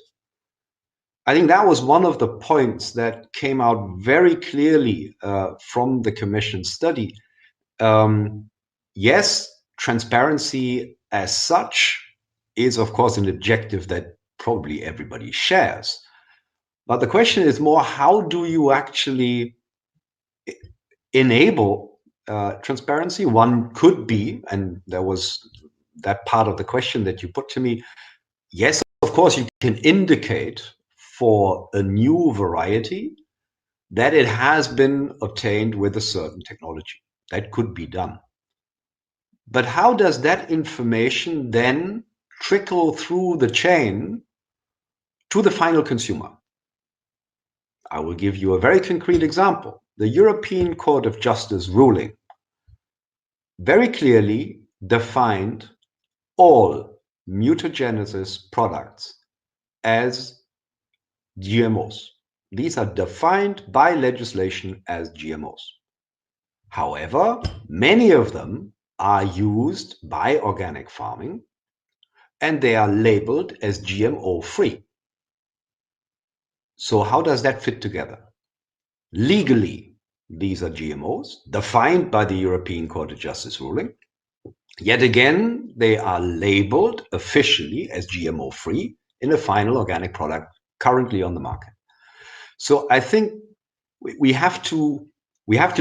I think that was one of the points that came out very clearly from the Commission study. Yes, transparency as such is, of course, an objective that probably everybody shares. But the question is more, how do you actually enable transparency? One could be, and there was that part of the question that you put to me, yes, of course, you can indicate for a new variety that it has been obtained with a certain technology. That could be done. But how does that information then trickle through the chain to the final consumer? I will give you a very concrete example. The European Court of Justice ruling very clearly defined all mutagenesis products as GMOs. These are defined by legislation as GMOs. However, many of them are used by organic farming and they are labeled as GMO-free. So how does that fit together? Legally, these are GMOs defined by the European Court of Justice ruling. Yet again, they are labeled officially as GMO-free in a final organic product currently on the market. So I think we have to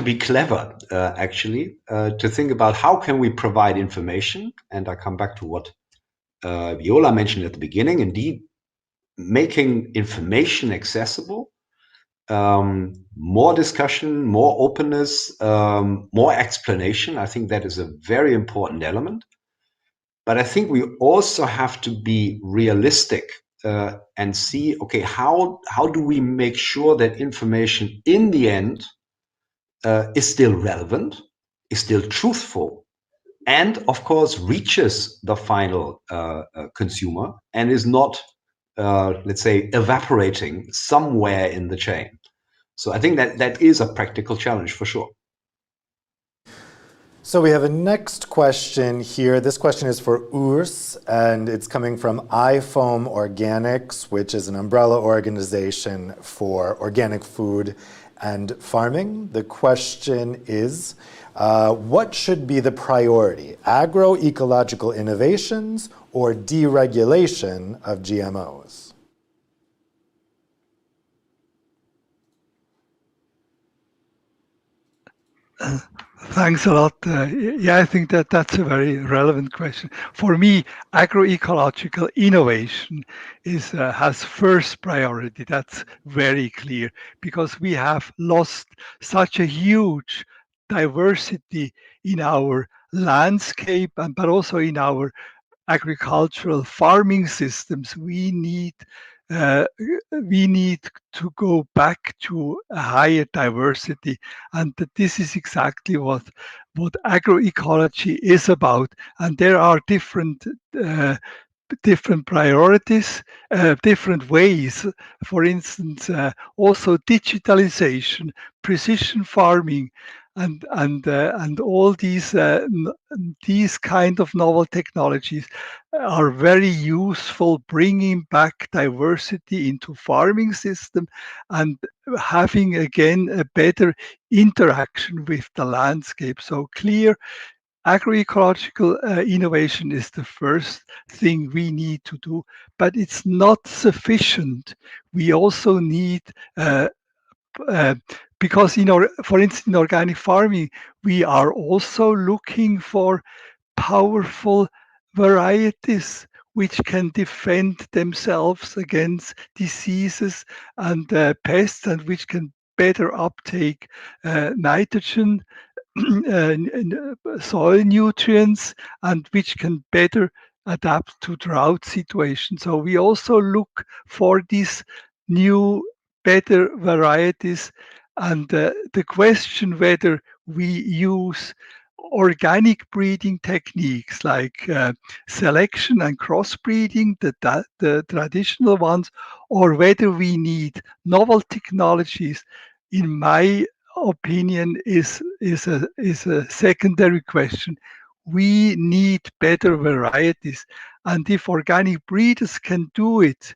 be clever, actually, to think about how can we provide information. And I come back to what Viola mentioned at the beginning. Indeed, making information accessible, more discussion, more openness, more explanation. I think that is a very important element. But I think we also have to be realistic and see, okay, how do we make sure that information in the end is still relevant, is still truthful, and of course reaches the final consumer and is not, let's say, evaporating somewhere in the chain. So I think that is a practical challenge for sure. So we have a next question here. This question is for Urs, and it's coming from iFoam Organics, which is an umbrella organization for organic food and farming. The question is, what should be the priority, agroecological innovations or deregulation of GMOs? Thanks a lot. Yeah, I think that's a very relevant question. For me, agroecological innovation has first priority. That's very clear because we have lost such a huge diversity in our landscape, but also in our agricultural farming systems. We need to go back to a higher diversity, and this is exactly what agroecology is about. And there are different priorities, different ways. For instance, also digitalization, precision farming, and all these kind of novel technologies are very useful, bringing back diversity into farming system and having again a better interaction with the landscape. So clear agroecological innovation is the first thing we need to do, but it's not sufficient. We also need because for instance, in organic farming, we are also looking for powerful varieties which can defend themselves against diseases and pests, and which can better uptake nitrogen, soil nutrients, and which can better adapt to drought situations. So we also look for these new, better varieties. And the question whether we use organic breeding techniques like selection and crossbreeding, the traditional ones, or whether we need novel technologies, in my opinion, is a secondary question. we need better varieties. And if organic breeders can do it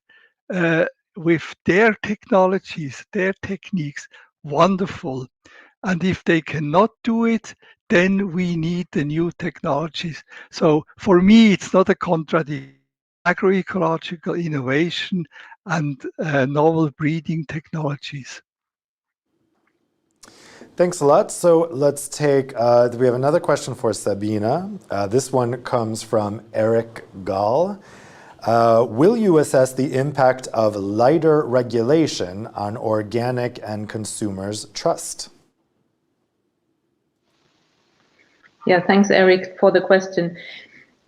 with their technologies, their techniques, wonderful. And if they cannot do it, then we need the new technologies. So for me, it's not a contradiction. Agroecological innovation and novel breeding technologies. Thanks a lot. So let's take, we have another question for Sabina. This one comes from Eric Gall. Will you assess the impact of lighter regulation on organic and consumers' trust? Yeah, thanks, Eric, for the question.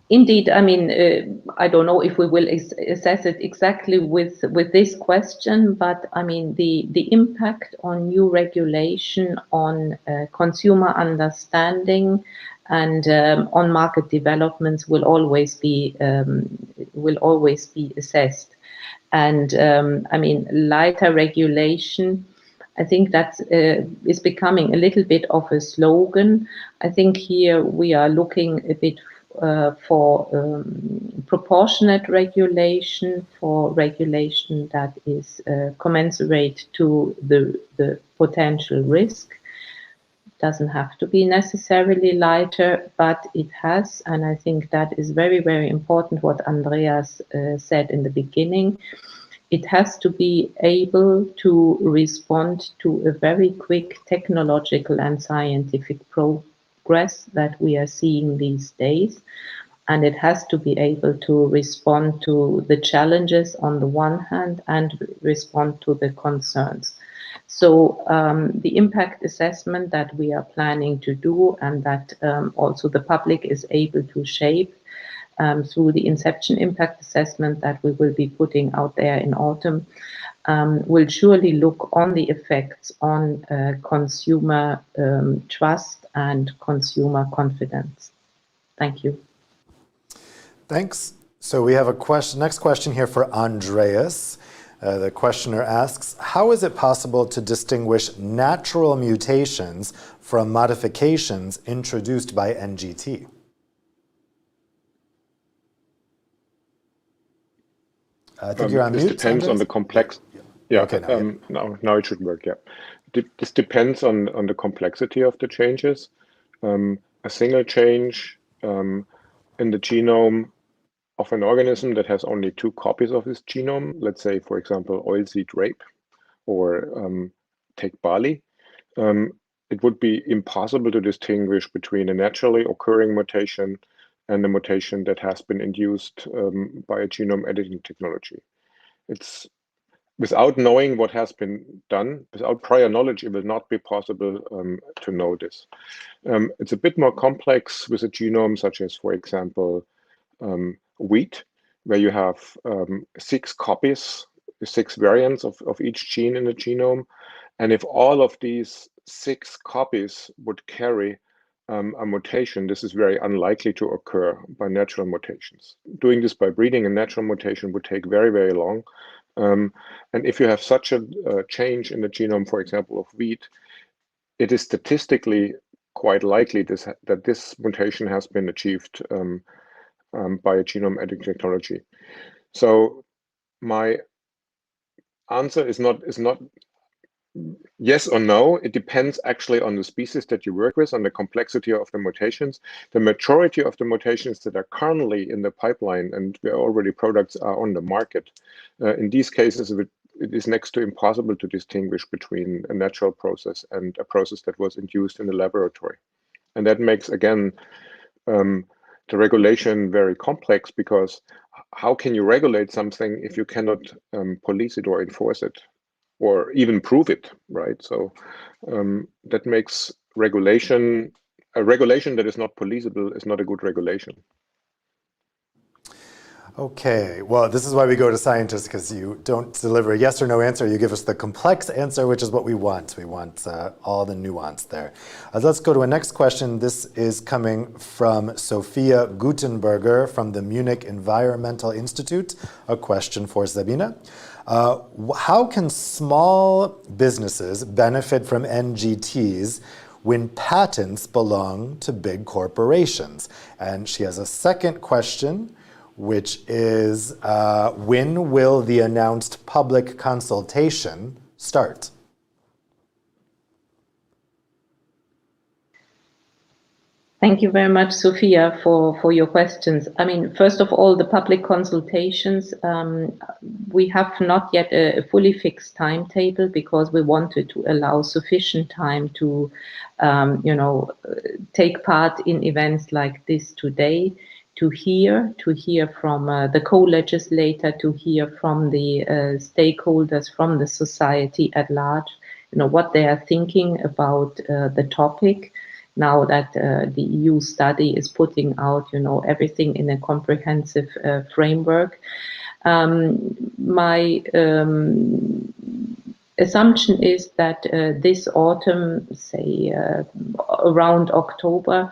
Indeed, I mean, I don't know if we will assess it exactly with this question, but I mean, the impact on new regulation on consumer understanding and on market developments will always be assessed. And I mean, lighter regulation, I think that is becoming a little bit of a slogan. I think here we are looking a bit for proportionate regulation, for regulation that is commensurate to the potential risk. Doesn't have to be necessarily lighter, but it has, and I think that is very, very important what Andreas said in the beginning. It has to be able to respond to a very quick technological and scientific progress that we are seeing these days. And it has to be able to respond to the challenges on the one hand and respond to the concerns. So the impact assessment that we are planning to do and that also the public is able to shape through the Inception impact assessment that we will be putting out there in autumn, will surely look on the effects on consumer trust and consumer confidence. Thank you. Thanks. So we have a next question here for Andreas. The questioner asks, how is it possible to distinguish natural mutations from modifications introduced by NGT? I think you're on mute. This depends on the complex. Yeah. Okay. Now it should work. Yeah. This depends on the complexity of the changes. A single change in the genome of an organism that has only 2 copies of this genome, let's say, for example, oilseed rape, or take barley, it would be impossible to distinguish between a naturally occurring mutation and a mutation that has been induced by a genome editing technology. It's without knowing what has been done, without prior knowledge, it will not be possible to know this. It's a bit more complex with a genome such as, for example, wheat, where you have 6 copies, 6 variants of each gene in the genome. And if all of these 6 copies would carry a mutation, this is very unlikely to occur by natural mutations. Doing this by breeding a natural mutation would take very, very long. And if you have such a change in the genome, for example, of wheat, it is statistically quite likely that this mutation has been achieved by a genome editing technology. So my answer is not yes or no. It depends actually on the species that you work with, on the complexity of the mutations. The majority of the mutations that are currently in the pipeline and where already products are on the market, in these cases, it is next to impossible to distinguish between a natural process and a process that was induced in the laboratory. And that makes, again, the regulation very complex, because how can you regulate something if you cannot police it or enforce it or even prove it, right? So that makes regulation, a regulation that is not policeable is not a good regulation. Okay, well, this is why we go to scientists, because you don't deliver a yes or no answer. You give us the complex answer, which is what we want. We want all the nuance there. Let's go to a next question. This is coming from Sophia Gutenberger from the Munich Environmental Institute. A question for Sabina. How can small businesses benefit from NGTs when patents belong to big corporations? And she has a second question, which is, when will the announced public consultation start? Thank you very much, Sophia, for your questions. I mean, first of all, the public consultations, we have not yet a fully fixed timetable because we wanted to allow sufficient time to, take part in events like this today, to hear from the co-legislator, to hear from the stakeholders, from the society at large, what they are thinking about the topic. Now that the EU study is putting out, everything in a comprehensive framework. My assumption is that this autumn, say around October,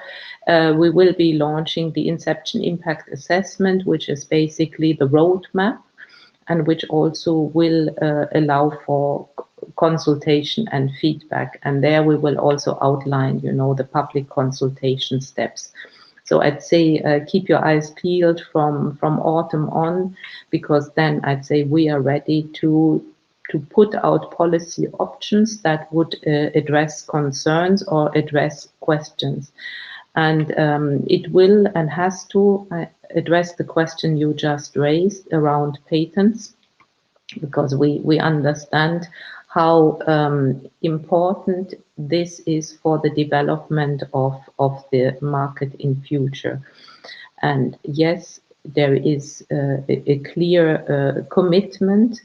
we will be launching the Inception Impact Assessment, which is basically the roadmap and which also will allow for consultation and feedback. And there we will also outline, the public consultation steps. So I'd say keep your eyes peeled from autumn on, because then I'd say we are ready to put out policy options that would address concerns or address questions. And it will and has to address the question you just raised around patents, because we understand how important this is for the development of the market in future. And yes, there is a clear commitment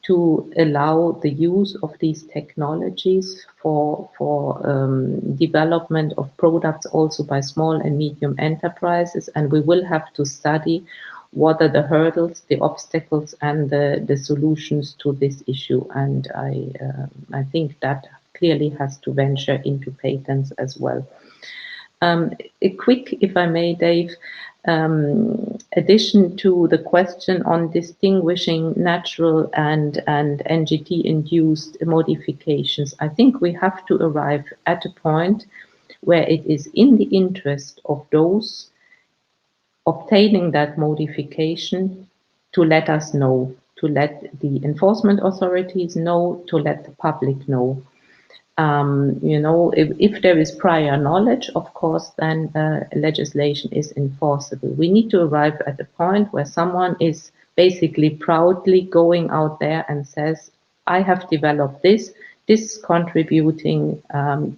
to allow the use of these technologies for development of products also by small and medium enterprises. And we will have to study what are the hurdles, the obstacles, and the solutions to this issue. And I think that clearly has to venture into patents as well. A quick, if I may, Dave, addition to the question on distinguishing natural and NGT-induced modifications. I think we have to arrive at a point where it is in the interest of those obtaining that modification to let us know, to let the enforcement authorities know, to let the public know. If there is prior knowledge, of course, then legislation is enforceable. We need to arrive at a point where someone is basically proudly going out there and says, I have developed this is contributing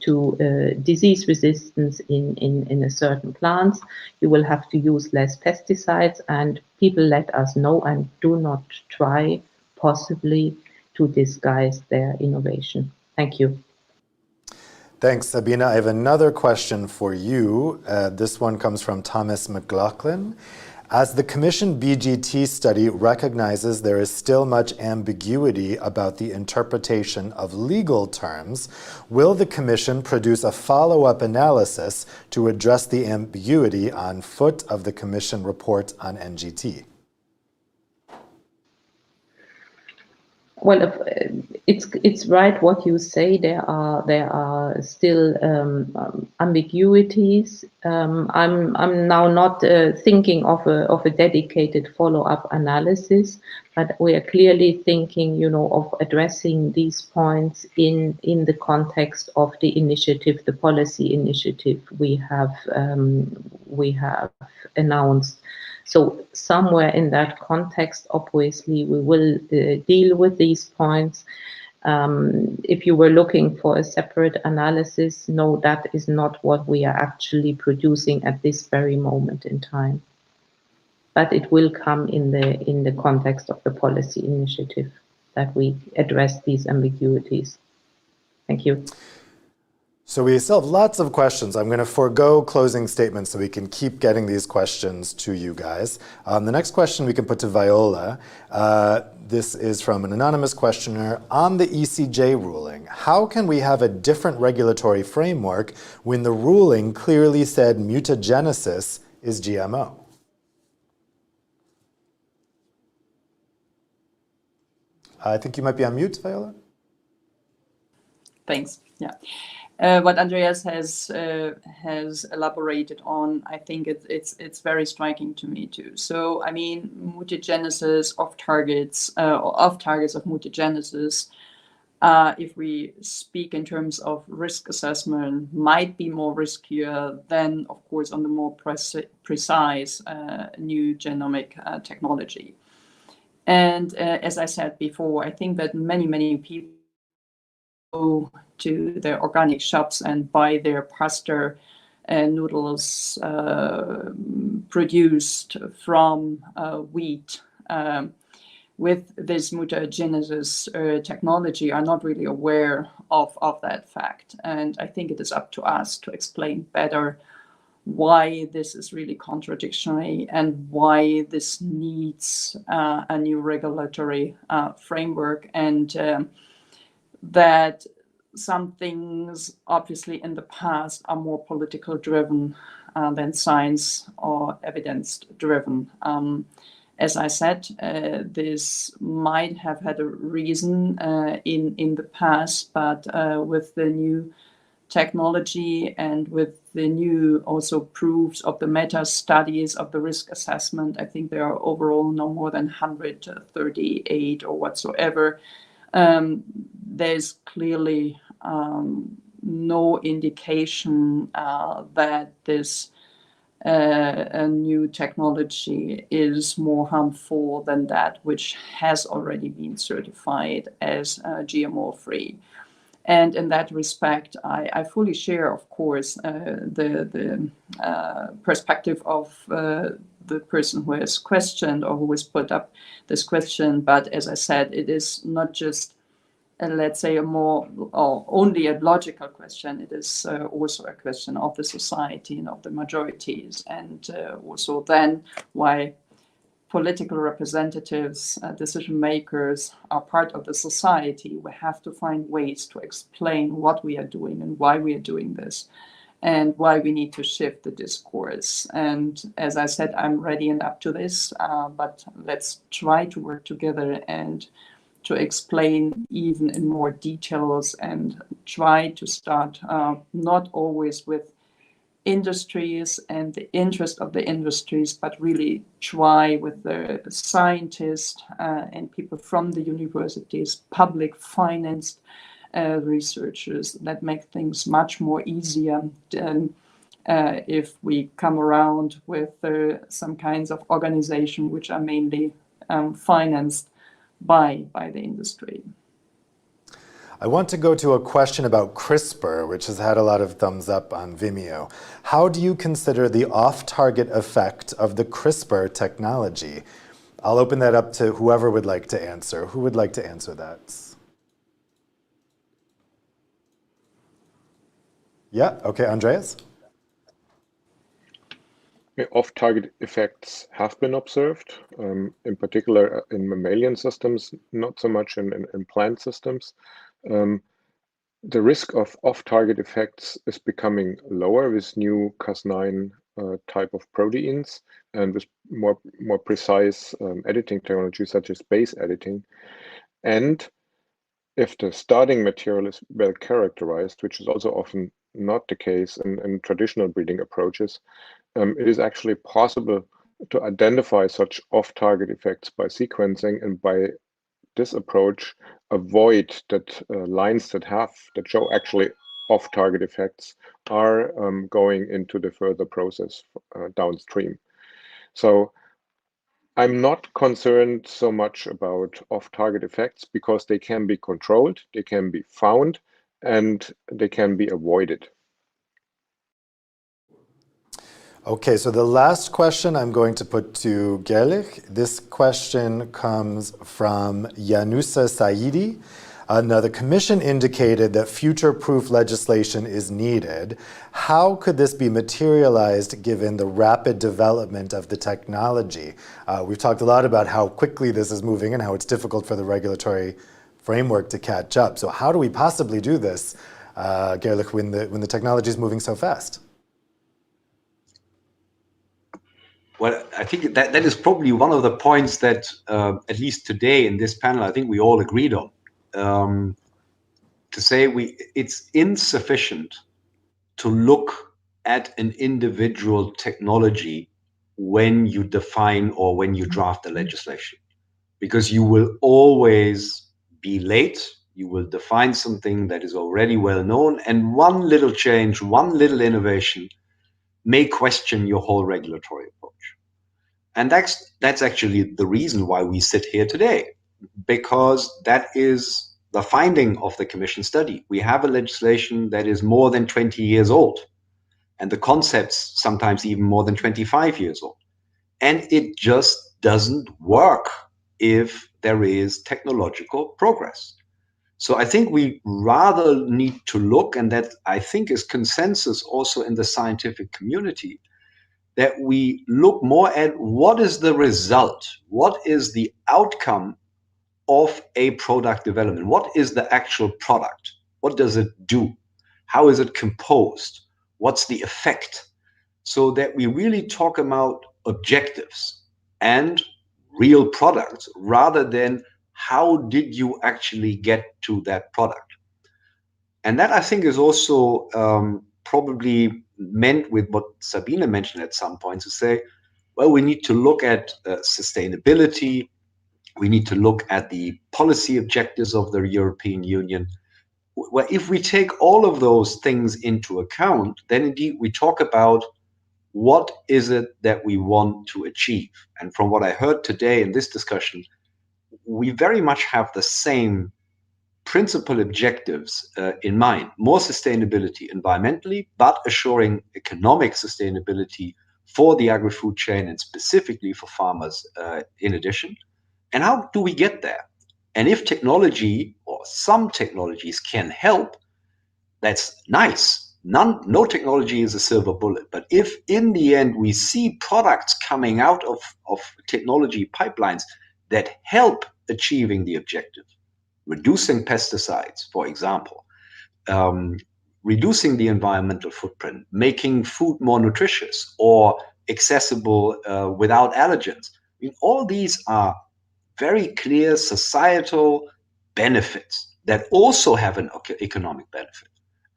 to disease resistance in a certain plants. You will have to use less pesticides, and people let us know and do not try possibly to disguise their innovation. Thank you. Thanks, Sabina. I have another question for you. This one comes from Thomas McLaughlin. As the Commission BGT study recognizes there is still much ambiguity about the interpretation of legal terms, will the Commission produce a follow-up analysis to address the ambiguity on foot of the Commission report on NGT? Well, it's right what you say. There are still ambiguities. I'm now not thinking of a dedicated follow-up analysis, but we are clearly thinking, of addressing these points in the context of the initiative, the policy initiative we have announced. So somewhere in that context, obviously, we will deal with these points. If you were looking for a separate analysis, no, that is not what we are actually producing at this very moment in time. But it will come in the context of the policy initiative that we address these ambiguities. Thank you. So we still have lots of questions. I'm going to forego closing statements so we can keep getting these questions to you guys. The next question we can put to Viola. This is from an anonymous questioner. On the ECJ ruling, how can we have a different regulatory framework when the ruling clearly said mutagenesis is GMO? I think you might be on mute, Viola. Thanks. Yeah. What Andreas has elaborated on, I think it's very striking to me too. So I mean, mutagenesis of targets or off targets of mutagenesis, if we speak in terms of risk assessment, might be more riskier than, of course, on the more precise new genomic technology. And as I said before, I think that many people go to the organic shops and buy their pasta and noodles produced from wheat with this mutagenesis technology are not really aware of that fact. And I think it is up to us to explain better why this is really contradictory and why this needs a new regulatory framework, and that some things obviously in the past are more political driven than science or evidence driven. As I said, this might have had a reason in the past, but with the new technology and with the new also proofs of the meta studies of the risk assessment, I think there are overall no more than 138 or whatsoever. There's clearly no indication that this a new technology is more harmful than that which has already been certified as GMO-free. And in that respect, I fully share, of course, the perspective of the person who has questioned or who has put up this question. But as I said, it is not just let's say a more or only a logical question. It is also a question of the society and of the majorities, and also then why political representatives, decision makers are part of the society. We have to find ways to explain what we are doing and why we are doing this, and why we need to shift the discourse. And as I said, I'm ready and up to this, but let's try to work together and to explain even in more details, and try to start not always with industries and the interest of the industries, but really try with the scientists and people from the universities, public financed researchers, that make things much more easier than if we come around with some kinds of organization which are mainly financed by the industry. I want to go to a question about CRISPR, which has had a lot of thumbs up on Vimeo. How do you consider the off-target effect of the CRISPR technology? I'll open that up to whoever would like to answer. Who would like to answer that? Yeah, okay, Andreas? Off-target effects have been observed, in particular in mammalian systems, not so much in plant systems. The risk of off-target effects is becoming lower with new Cas9 type of proteins and with more precise editing technology such as base editing. And if the starting material is well characterized, which is also often not the case in traditional breeding approaches, it is actually possible to identify such off-target effects by sequencing, and by this approach avoid that lines that show actually off-target effects are going into the further process downstream. So I'm not concerned so much about off-target effects because they can be controlled, they can be found, and they can be avoided. Okay, so the last question I'm going to put to Gerlich. This question comes from Yanusa Saidi. Now, the Commission indicated that future-proof legislation is needed. How could this be materialized given the rapid development of the technology? We've talked a lot about how quickly this is moving and how it's difficult for the regulatory framework to catch up. So how do we possibly do this, Gerlich, when the technology is moving so fast? Well, I think that is probably one of the points that, at least today in this panel, I think we all agreed on. to say it's insufficient to look at an individual technology when you define or when you draft the legislation, because you will always be late. You will define something that is already well known, and one little change, one little innovation may question your whole regulatory approach. And that's actually the reason why we sit here today, because that is the finding of the Commission study. We have a legislation that is more than 20 years old, and the concepts sometimes even more than 25 years old. And it just doesn't work if there is technological progress. So I think we rather need to look, and that I think is consensus also in the scientific community, that we look more at what is the result, what is the outcome of a product development, what is the actual product, what does it do, how is it composed, what's the effect, so that we really talk about objectives and real products rather than how did you actually get to that product. And that I think is also probably meant with what Sabine mentioned at some point, to say, well, we need to look at sustainability, we need to look at the policy objectives of the European Union. Well, if we take all of those things into account, then indeed we talk about what is it that we want to achieve. And from what I heard today in this discussion, we very much have the same principal objectives in mind. More sustainability environmentally, but assuring economic sustainability for the agri-food chain and specifically for farmers in addition. And how do we get there? And if technology or some technologies can help, that's nice. No technology is a silver bullet. But if in the end we see products coming out of technology pipelines that help achieving the objective, reducing pesticides, for example, reducing the environmental footprint, making food more nutritious or accessible without allergens, I mean, all these are very clear societal benefits that also have an economic benefit.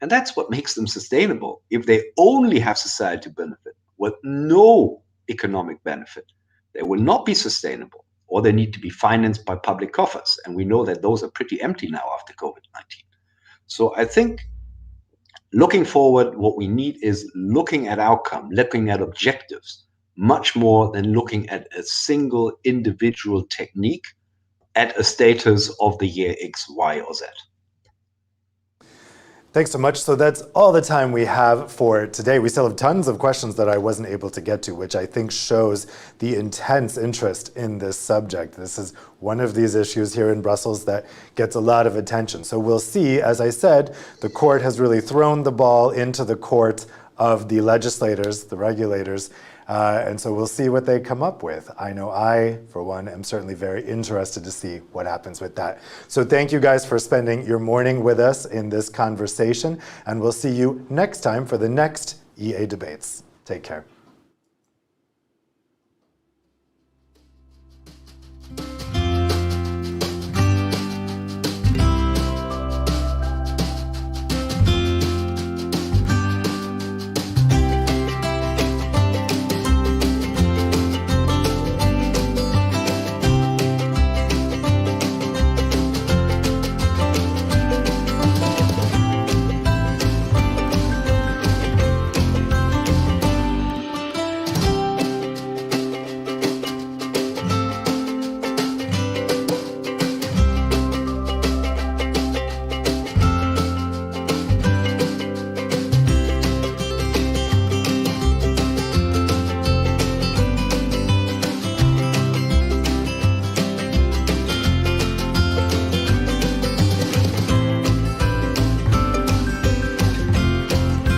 And that's what makes them sustainable. If they only have societal benefit with no economic benefit, they will not be sustainable, or they need to be financed by public coffers. And we know that those are pretty empty now after COVID-19. So I think looking forward, what we need is looking at outcome, looking at objectives, much more than looking at a single individual technique at a status of the year X, Y, or Z. Thanks so much. So that's all the time we have for today. We still have tons of questions that I wasn't able to get to, which I think shows the intense interest in this subject. This is one of these issues here in Brussels that gets a lot of attention. So we'll see. As I said, the court has really thrown the ball into the court of the legislators, the regulators, and so we'll see what they come up with. I know I, for one, am certainly very interested to see what happens with that. So thank you guys for spending your morning with us in this conversation, and we'll see you next time for the next EA Debates. Take care.